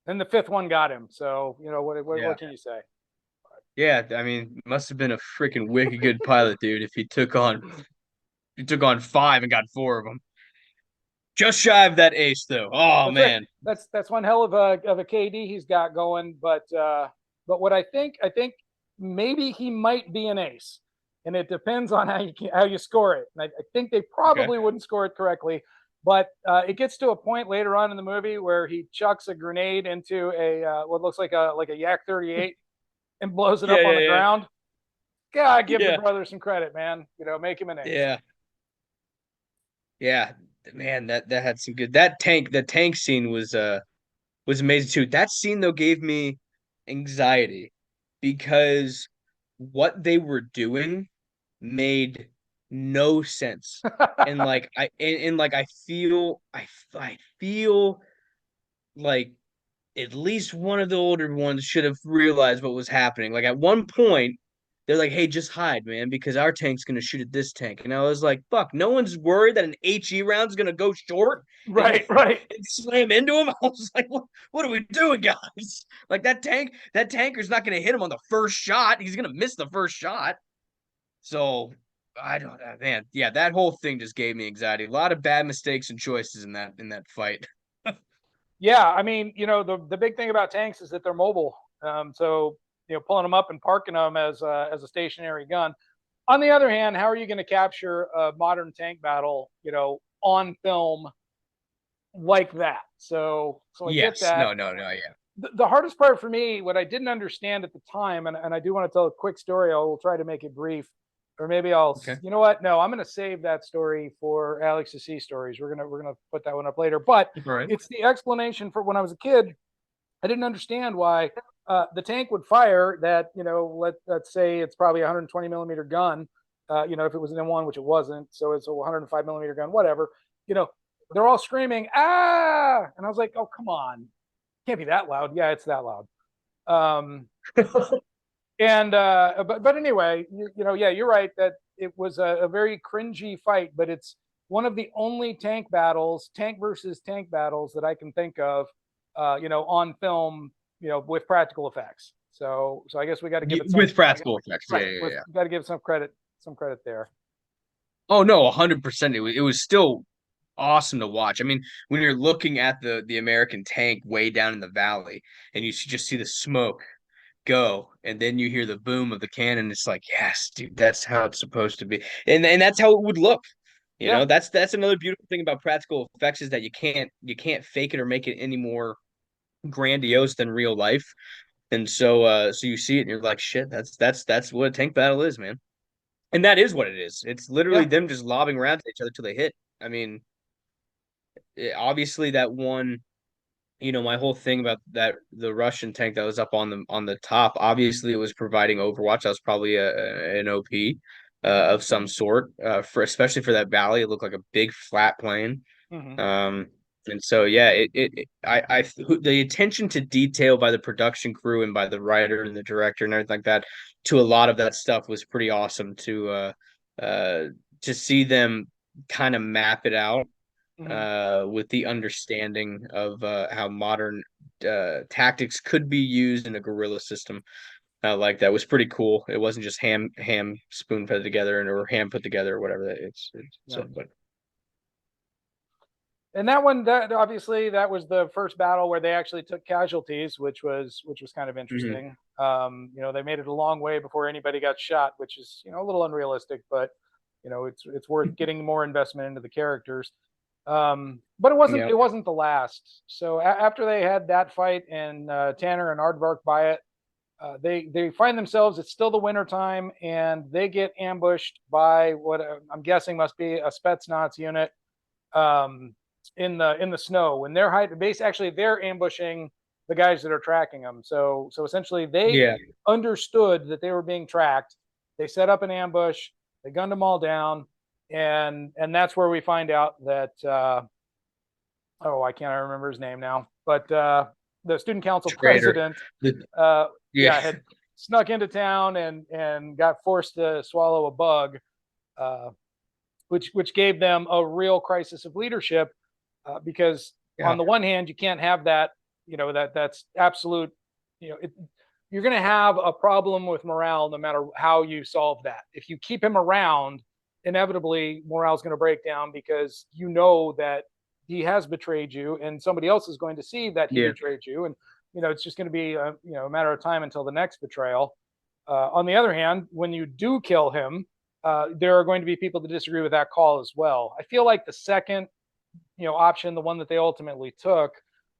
then the fifth one got him. So
Yeah.
what can you say?
Yeah, I mean, must have been a freaking wicked good pilot, dude, if he took on five and got four of them. Just shy of that ace, though. Oh
That's right.
man.
That's one hell of a KD he's got going. But what I think maybe he might be an ace, and it depends on how you score it. And I think they
Okay.
probably wouldn't score it correctly. But it gets to a point later on in the movie where he chucks a grenade into a what looks like a Yak 38 and blows it
Yeah,
up on
yeah,
the
yeah,
ground. God, give the
yeah,
brother some credit, man. Make him an ace.
yeah, yeah. Man, that had some good. The tank scene was amazing too. That scene though gave me anxiety because what they were doing made no sense. And like like I feel like at least one of the older ones should have realized what was happening. Like at one point, they're like, "Hey, just hide, man, because our tank's gonna shoot at this tank." And I was like, "Fuck, no one's worried that an HE round's gonna go short and,
Right, right.
and slam into him." I was like, "What are we doing, guys? Like that tanker's not gonna hit him on the first shot. He's gonna miss the first shot." So I don't know, man. Yeah, that whole thing just gave me anxiety. A lot of bad mistakes and choices in that fight.
Yeah, I mean, the big thing about tanks is that they're mobile. So pulling them up and parking them as a stationary gun. On the other hand, how are you going to capture a modern tank battle, on film like that? So I get
Yes.
that.
No, yeah.
The hardest part for me, what I didn't understand at the time, and I do want to tell a quick story. I will try to make it brief, or maybe
Okay.
you know what? No, I'm going to save that story for Alex to see stories. We're gonna put that one up later. But
All right.
it's the explanation for when I was a kid. I didn't understand why the tank would fire that. Let's say it's probably a 120 millimeter gun. If it was an M1, which it wasn't, so it's a 105 millimeter gun, whatever. You know, they're all screaming ah, and I was like, oh come on, can't be that loud. Yeah, it's that loud. Um, and but anyway, yeah, you're right that it was a very cringy fight, but it's one of the only tank versus tank battles that I can think of, on film, with practical effects. So I guess we got to give it some
With practical effects. Yeah,
right.
yeah,
With
yeah.
got to give some credit there.
Oh no, 100%. It was still awesome to watch. I mean, when you're looking at the American tank way down in the valley, and you just see the smoke go, and then you hear the boom of the cannon, it's like, yes, dude, that's how it's supposed to be, and that's how it would look.
Yeah,
That's another beautiful thing about practical effects is that you can't fake it or make it any more grandiose than real life. And so you see it and you're like, shit, that's what a tank battle is, man. And that is what it is. It's literally
yeah.
them just lobbing around to each other till they hit. I mean, obviously that one, my whole thing about that the Russian tank that was up on the top, obviously it was providing Overwatch. That was probably an OP of some sort. For especially for that valley, it looked like a big flat plane.
Hmm.
Um, and so yeah, the attention to detail by the production crew and by the writer and the director and everything like that to a lot of that stuff was pretty awesome uh to see them kind of map it out
Hmm.
with the understanding of how modern tactics could be used in a guerrilla system like that was pretty cool. It wasn't just ham spoon fed together or ham put together or whatever. It's
Yeah.
so but
And that one, that obviously that was the first battle where they actually took casualties, which was kind of
mhm.
interesting. They made it a long way before anybody got shot, which is a little unrealistic, but it's worth getting more investment into the characters. But it wasn't
Yeah.
it wasn't the last. So after they had that fight and Tanner and Aardvark by it, they find themselves. It's still the winter time, and they get ambushed by what I'm guessing must be a Spetsnaz unit, um, in the snow. When they're actually they're ambushing the guys that are tracking them. So essentially they
Yeah.
understood that they were being tracked. They set up an ambush. They gunned them all down, and that's where we find out that oh, I can't remember his name now, but the student council
Traitor.
president,
The, yeah.
yeah, had snuck into town and got forced to swallow a bug, uh, which gave them a real crisis of leadership, because
Yeah.
on the one hand you can't have that, that's absolute, it, you're going to have a problem with morale no matter how you solve that. If you keep him around, inevitably morale is going to break down because that he has betrayed you and somebody else is going to see that he
Yeah.
betrayed you, and it's just going to be a matter of time until the next betrayal. On the other hand, when you do kill him, there are going to be people that disagree with that call as well. I feel like the second, option, the one that they ultimately took,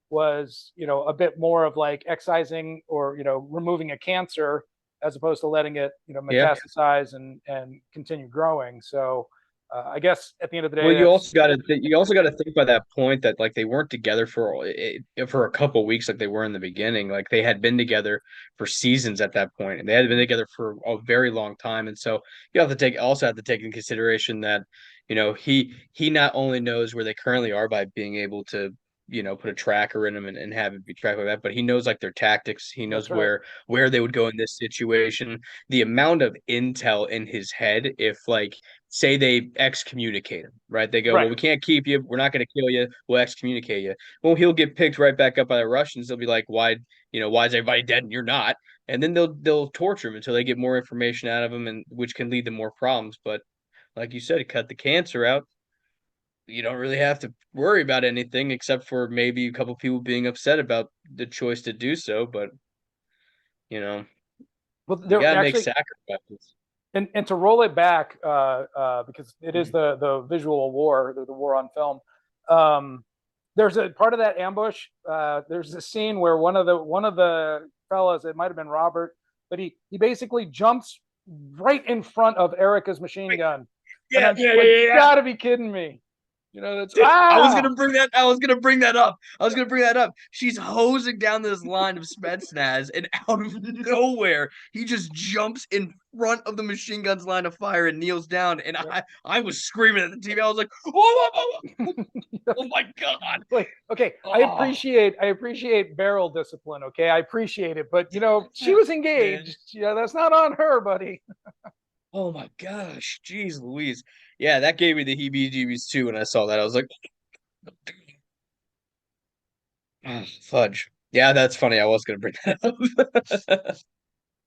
was a bit more of like excising or removing a cancer as opposed to letting it
Yeah.
metastasize and continue growing. So I guess at the end of the day,
Well,
that's
you also got to think by that point that like they weren't together for a couple weeks like they were in the beginning. Like they had been together for seasons at that point, and they had been together for a very long time. And so you have to take in consideration that he not only knows where they currently are by being able to put a tracker in them and have it be tracked like that, but he knows like their tactics. He knows
that's right.
where they would go in this situation. The amount of intel in his head, if like say they excommunicate him, right? They go, well,
Right.
we can't keep you. We're not going to kill you. We'll excommunicate you. Well, he'll get picked right back up by the Russians. They'll be like, why is everybody dead and you're not? And then they'll torture him until they get more information out of him, and which can lead to more problems. But like you said, cut the cancer out. You don't really have to worry about anything except for maybe a couple people being upset about the choice to do so. But you know,
Well,
you
there
got to make
actually,
sacrifices.
and to roll it back, because it is the visual war, the war on film. There's a part of that ambush. There's a scene where one of the fellas, it might have been Robert, but he basically jumps right in front of Erica's machine gun, and
Yeah,
I'm
yeah,
like,
yeah,
you
yeah.
gotta be kidding me. That's
I was gonna bring that. I was gonna bring that up. I was gonna bring that up. She's hosing down this line of Spetsnaz, and out of nowhere, he just jumps in front of the machine gun's line of fire and kneels down. And
Yep.
I was screaming at the TV. I was like, oh, oh my god!
Like, okay,
Oh
I appreciate barrel discipline. Okay, I appreciate it, but she was
man!
engaged. Yeah, that's not on her, buddy.
Oh my gosh! Jeez Louise! Yeah, that gave me the heebie-jeebies too when I saw that. I was like, oh, fudge. Yeah, that's funny. I was gonna bring that up.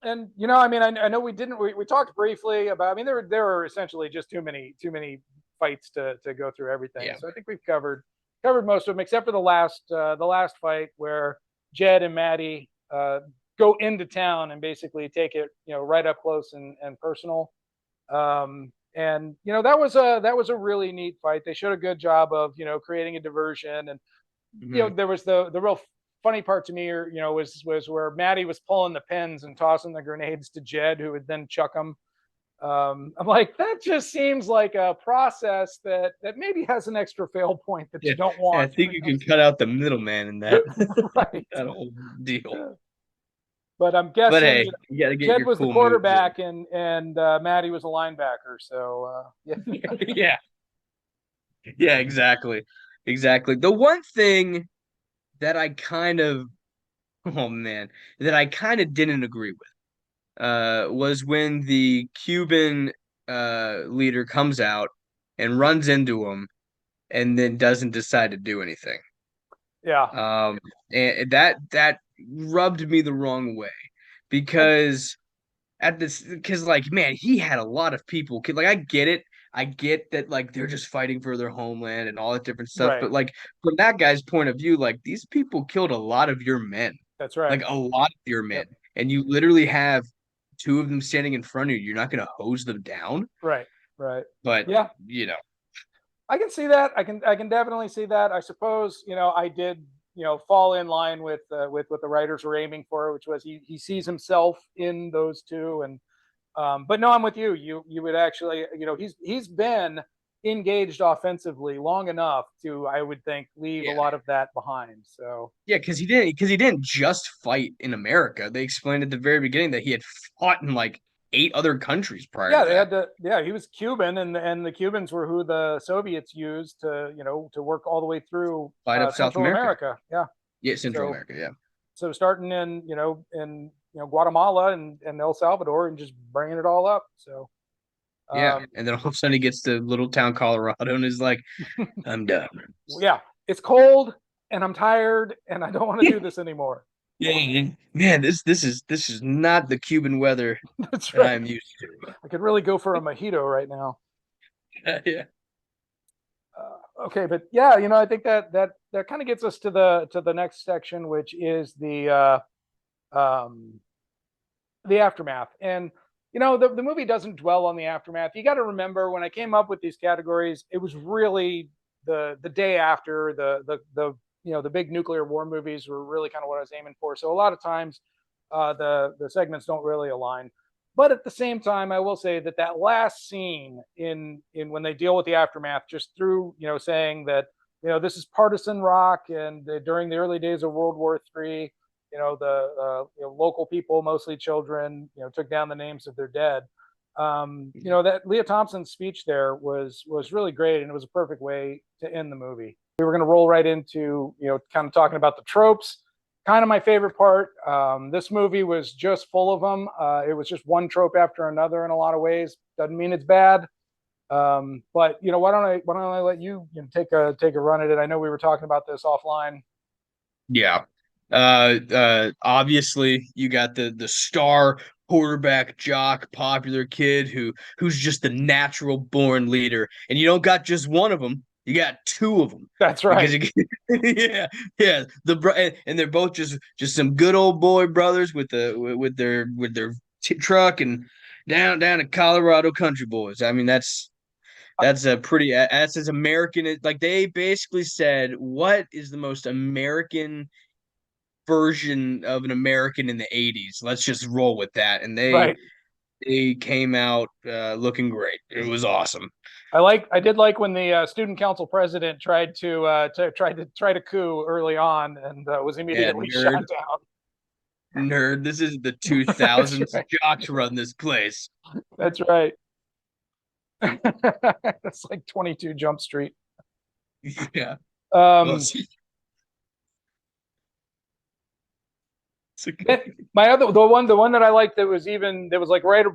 And I mean, I know we talked briefly about. I mean, there were essentially just too many fights to go through everything.
Yeah.
So I think we've covered most of them, except for the last fight where Jed and Maddie go into town and basically take it right up close and personal. And that was a really neat fight. They showed a good job of creating a diversion, and
Mhm.
there was the real funny part to me, was where Maddie was pulling the pins and tossing the grenades to Jed, who would then chuck them. I'm like, that just seems like a process that maybe has an extra fail point that
Yeah,
you don't
yeah, I
want when
think
it
you can
comes
cut out the middleman in that
to right.
that whole deal.
But I'm
But
guessing
hey, you got to get
Jed
your
was the
cool moves in.
quarterback and Maddie was a linebacker. So yeah,
Yeah, yeah, exactly, exactly. The one thing that I kind of, oh man, that I kind of didn't agree with, was when the Cuban leader comes out and runs into him and then doesn't decide to do anything.
yeah.
Um, and that rubbed me the wrong way
I,
because at this because like man he had a lot of people like I get that like they're just fighting for their homeland and all that different stuff,
right.
but like from that guy's point of view, like these people killed a lot of your men,
That's right.
like a lot of your men,
Yep.
and you literally have two of them standing in front of you. You're not going to hose them down.
Right. Right.
But
Yeah.
you know
I can see that. I can definitely see that. I suppose I did fall in line with what the writers were aiming for, which was he sees himself in those two. And but no, I'm with you. You would actually he's been engaged offensively long enough to, I would think, leave a
yeah,
lot of that behind. So
yeah, because he didn't just fight in America. They explained at the very beginning that he had fought in like eight other countries prior to
yeah, they
that.
had to. Yeah, he was Cuban, and the Cubans were who the Soviets used to work all the way through
Fight up South
Central
America.
America. Yeah.
Yeah, Central
So
America. Yeah.
starting in Guatemala and El Salvador and just bringing it all up. So
Yeah.
um,
And then all of a sudden he gets to little town Colorado and is like, I'm done.
yeah, it's cold and I'm tired and I don't want to do this anymore.
Yeah, man, this is not the Cuban weather
That's
that
right.
I'm used
I could really go for a mojito right now.
to. Yeah.
Okay, but yeah, I think that kind of gets us to the next section, which is um, the aftermath. And the movie doesn't dwell on the aftermath. You got to remember, when I came up with these categories, it was really the day after the big nuclear war movies were really kind of what I was aiming for. So a lot of times the segments don't really align. But at the same time, I will say that that last scene in when they deal with the aftermath, just through saying that this is partisan rock, and during the early days of World War III, the local people, mostly children, took down the names of their dead. That Leah Thompson's speech there was really great, and it was a perfect way to end the movie. We were going to roll right into kind of talking about the tropes. Kind of my favorite part. This movie was just full of them. It was just one trope after another in a lot of ways. Doesn't mean it's bad. But why don't I let you, take a run at it? I know we were talking about this offline.
Yeah. Obviously you got the star quarterback jock popular kid who's just the natural born leader, and you don't got just one of them, you got two of them.
That's
Because
right.
you yeah, yeah, and they're both just some good old boy brothers with their truck, and down to Colorado country boys. I mean, that's a pretty that's as American, like they basically said, what is the most American version of an American in the 80s? Let's just roll with that. And they
Right.
they came out looking great. It was awesome.
I did like when the student council president tried to coup early on, and was
Yeah,
immediately
nerd,
shot down.
nerd. This is the
That's
2000s.
right.
Jocks run this place.
That's right. That's like 22 Jump Street.
Yeah. Well,
Um,
it's okay.
it, my other the one that I liked, that was like right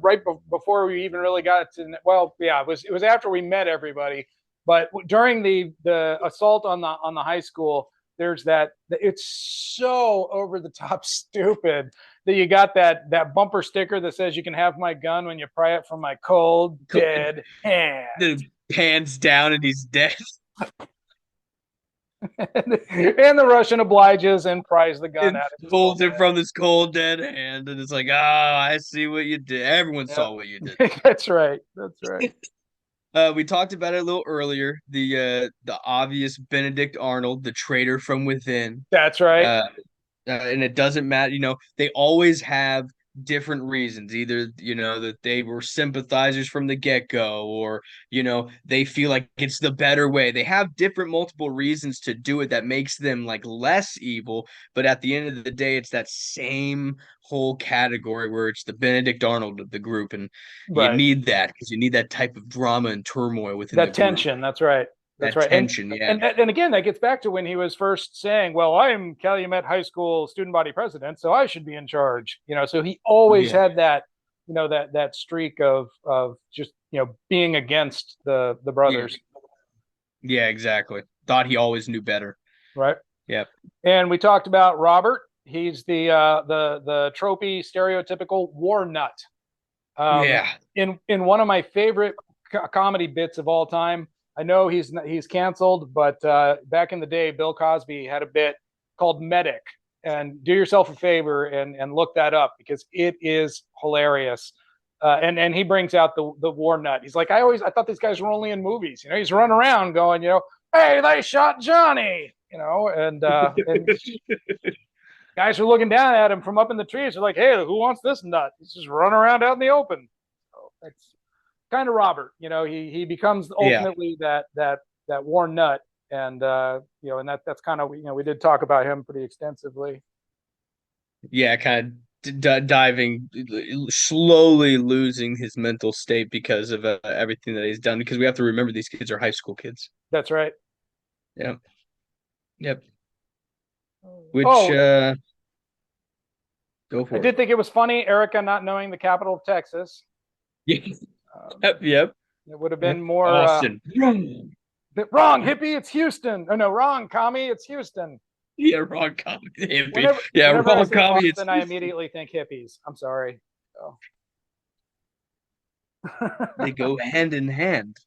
before we even really got to, well, yeah, it was after we met everybody, but during the assault on the high school, there's that, it's so over the top stupid that you got that bumper sticker that says, "You can have my gun when you pry it from my cold dead hand."
The pans down and he's dead.
And the Russian obliges and pries the gun
And
out of his
pulls
cold
it from his cold dead hand, and it's like, ah, I see what you did. Everyone
head.
saw what you did.
Yeah. That's right. That's right.
We talked about it a little earlier. The obvious Benedict Arnold, the traitor from within.
That's right.
Uh, and it doesn't matter, they always have different reasons. Either, that they were sympathizers from the get-go, or, they feel like it's the better way. They have different multiple reasons to do it that makes them like less evil, but at the end of the day, it's that same whole category where it's the Benedict Arnold of the group, and you
Right.
need that because you need that type of drama and turmoil within the
That
group.
tension. That's right. That's
That
right.
tension, yeah.
And again, that gets back to when he was first saying, "Well, I'm Calumet High School student body president, so I should be in charge." So he always
Yeah.
had that, that streak of just being against the
Yeah.
brothers,
Yeah, exactly. Thought he always knew better.
right?
Yep.
And we talked about Robert. He's the tropey stereotypical war nut. Um,
Yeah.
in one of my favorite comedy bits of all time. I know he's canceled, but back in the day, Bill Cosby had a bit called Medic, and do yourself a favor and look that up because it is hilarious. And he brings out the war nut. He's like, I thought these guys were only in movies. He's running around going, "Hey, they shot Johnny," and guys are looking down at him from up in the trees. They're like, "Hey, who wants this nut?" He's just running around out in the open. So that's kind of Robert. He becomes
Yeah.
ultimately that war nut, and that's kind of, we did talk about him pretty extensively.
Yeah, kind of diving, slowly losing his mental state because of everything that he's done. Because we have to remember these kids are high school kids.
That's right.
Yep. Yep. Which,
Oh,
go
I
for it.
did think it was funny, Erica not knowing the capital of Texas. Um,
Yep. Yep.
it would have been more
Austin.
wrong, hippie. It's Houston. Oh no, wrong, commie. It's Houston.
Yeah, wrong comedy. Hippie.
Whenever
Yeah,
whenever I
wrong
say
comedy. It's
Austin, I immediately think hippies. I'm sorry. So.
they go hand in hand.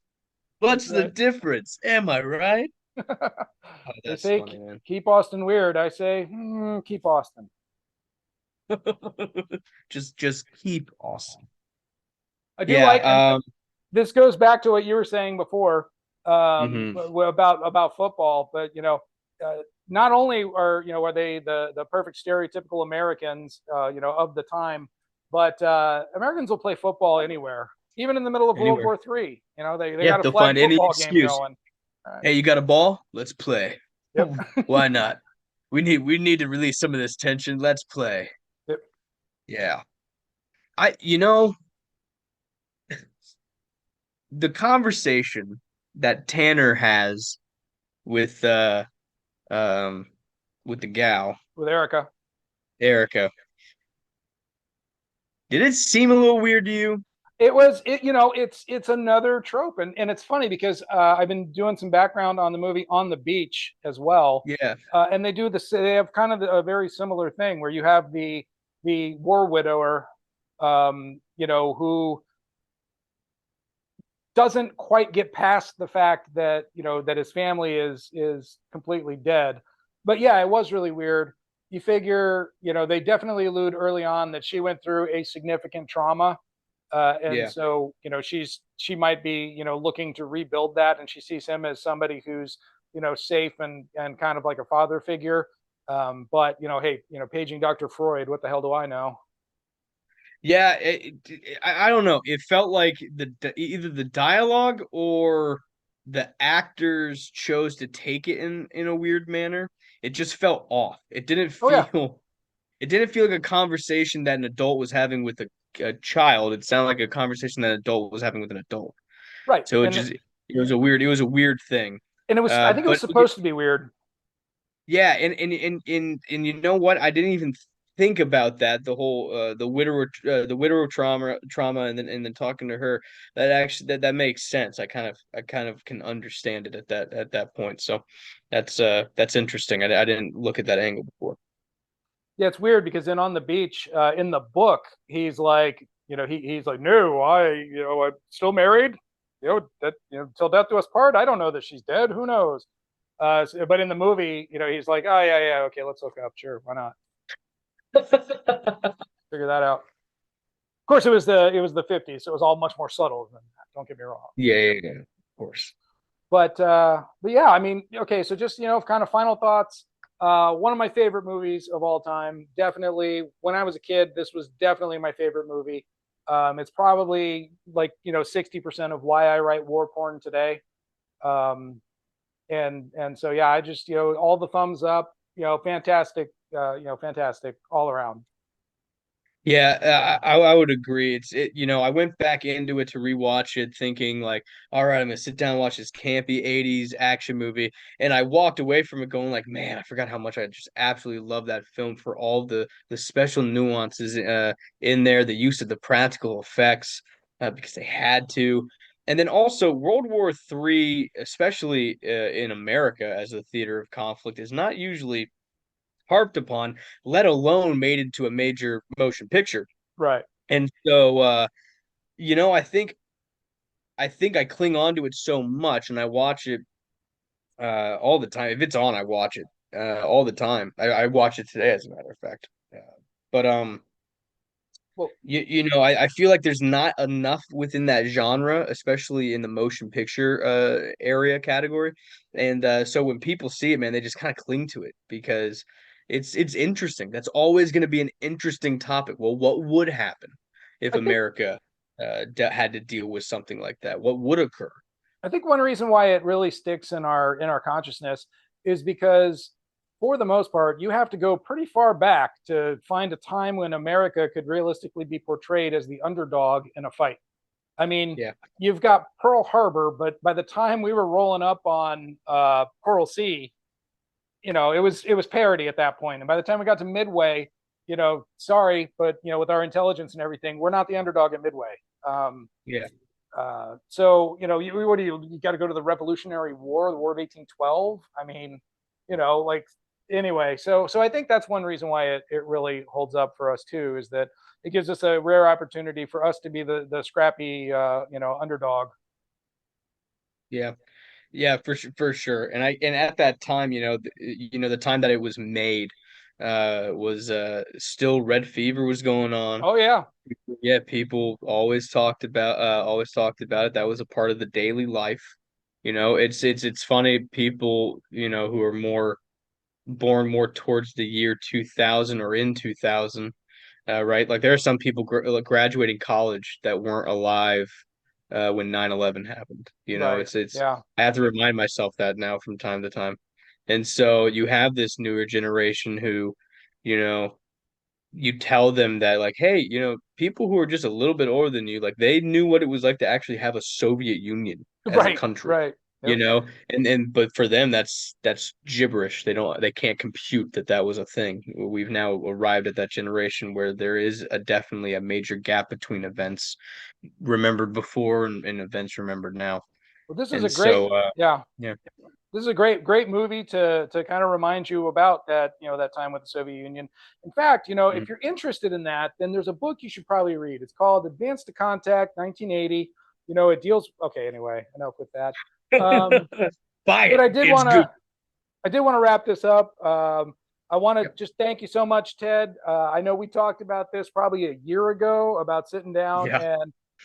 That's
What's the
right.
difference? Am I right? Oh,
They
that's
say
funny, man.
keep Austin weird. I say keep Austin.
Just keep awesome.
I do
Yeah.
like, and this goes back to what you were saying before,
Mhm.
about football, but not only are they the perfect stereotypical Americans, of the time, But Americans will play football anywhere, even in the middle of World
Anywhere.
War III. You know, they
Yeah,
got a
they'll
flag
find any
football game
excuse.
going.
Hey, you got a ball? Let's play.
Yep.
Why not? We need to release some of this tension. Let's play.
Yep.
Yeah. The conversation that Tanner has with um with the gal,
With Erica.
Erica, did it seem a little weird to you?
It was it you know it's another trope, and it's funny because I've been doing some background on the movie On the Beach as well,
Yeah,
and they have kind of a very similar thing where you have the war widower, who doesn't quite get past the fact that that his family is completely dead. But yeah, it was really weird. You figure, they definitely allude early on that she went through a significant trauma, and
yeah.
so she might be looking to rebuild that, and she sees him as somebody who's safe and kind of like a father figure. But hey, paging Dr. Freud, what the hell do I know?
Yeah, I don't know. It felt like either the dialogue or the actors chose to take it in a weird manner. It just felt off.
Oh yeah,
It didn't feel like a conversation that an adult was having with a child. It sounded like a conversation that an adult was having with an adult.
right.
So
And
it was a weird thing.
it was, I think it was
But
supposed to be weird.
yeah, and you know what? I didn't even think about that. The whole the widower trauma, and then talking to her. That actually that makes sense. I kind of can understand it at that point. So that's interesting. I didn't look at that angle before.
Yeah, it's weird because then on the beach, in the book, he's like, he's like, no, I'm still married. That till death do us part. I don't know that she's dead. Who knows? But in the movie, he's like, oh yeah, yeah, okay, let's hook up. Sure, why not? Figure that out. Of course, it was the '50s, so it was all much more subtle than that. Don't get me wrong.
Yeah, of course.
But yeah, I mean, okay, so just kind of final thoughts. One of my favorite movies of all time. Definitely, when I was a kid, this was definitely my favorite movie. It's probably like 60% of why I write war porn today. Um, and so yeah, I just all the thumbs up. Fantastic. Fantastic all around.
Yeah, I would agree. I went back into it to rewatch it thinking like, all right, I'm gonna sit down and watch this campy 80s action movie. And I walked away from it going like, man, I forgot how much I just absolutely love that film for all the special nuances in there, the use of the practical effects because they had to. And then also World War III, especially in America as a theater of conflict, is not usually harped upon, let alone made into a major motion picture.
Right.
And so I think I cling on to it so much and I watch it all the time. If it's on, I watch it all the time. I watch it today, as a matter of fact. But
Well,
I feel like there's not enough within that genre, especially in the motion picture area category. And so when people see it, man, they just kind of cling to it because it's interesting. That's always going to be an interesting topic. Well, what would happen if
I think
America had to deal with something like that? What would occur?
I think one reason why it really sticks in our consciousness is because for the most part, you have to go pretty far back to find a time when America could realistically be portrayed as the underdog in a fight. I mean,
Yeah,
you've got Pearl Harbor, but by the time we were rolling up on Coral Sea, it was parody at that point. And by the time we got to Midway, sorry, but with our intelligence and everything, we're not the underdog at Midway. Um,
yeah.
so what do you got to go to the Revolutionary War, the War of 1812? I mean, like anyway. So I think that's one reason why it really holds up for us too, is that it gives us a rare opportunity for us to be the scrappy underdog.
Yeah. Yeah, for sure. And at that time, the time that it was made, was still Red Fever was going on.
Oh yeah,
Yeah, people always talked about it. That was a part of the daily life. It's funny people, who are more born more towards the year 2000 or in 2000, right? Like there are some people graduating college that weren't alive when 9/11 happened. You know,
Right.
it's
Yeah.
I have to remind myself that now from time to time. And so you have this newer generation who, you know, you tell them that like, hey, people who are just a little bit older than you, like they knew what it was like to actually have a Soviet Union as a
Right.
country,
Right.
you
Yep.
know, and but for them that's gibberish. They can't compute that that was a thing. We've now arrived at that generation where there is definitely a major gap between events remembered before and events remembered now.
Well, this is a
And
great,
so
yeah,
yeah.
this is a great movie to kind of remind you about that, that time with the Soviet Union. In fact,
Mhm.
if you're interested in that, then there's a book you should probably read. It's called Advance to Contact 1980. It deals, okay, anyway, enough with that. Um,
Buy
but
it. It's good.
I did want to wrap this up. I want to
Yep.
just thank you so much, Ted. I know we talked about this probably a year ago about sitting down
Yeah,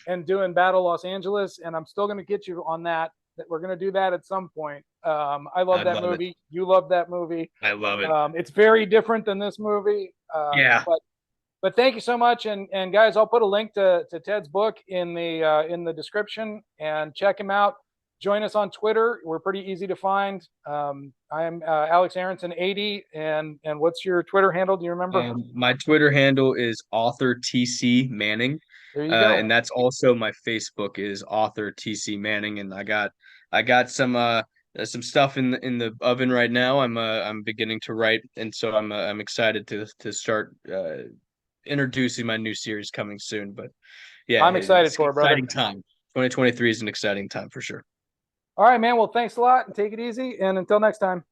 and doing Battle Los Angeles, and I'm still going to get you on that. That we're going to do that at some point. I love
I
that
love it.
movie. You love that movie.
I love it.
It's very different than this movie,
Yeah.
but thank you so much. And guys, I'll put a link to Ted's book in the description, and check him out. Join us on Twitter. We're pretty easy to find. I'm Alex Aronson 80, and what's your Twitter handle? Do you remember?
My Twitter handle is author TC Manning,
There you go.
and that's also my Facebook is author TC Manning, and I got some stuff in the oven right now. I'm beginning to write, and so I'm excited to start introducing my new series coming soon. But yeah,
I'm excited
it's an
for it, brother.
exciting time. 2023 is an exciting time for sure.
All right, man. Well, thanks a lot, and take it easy. And until next time.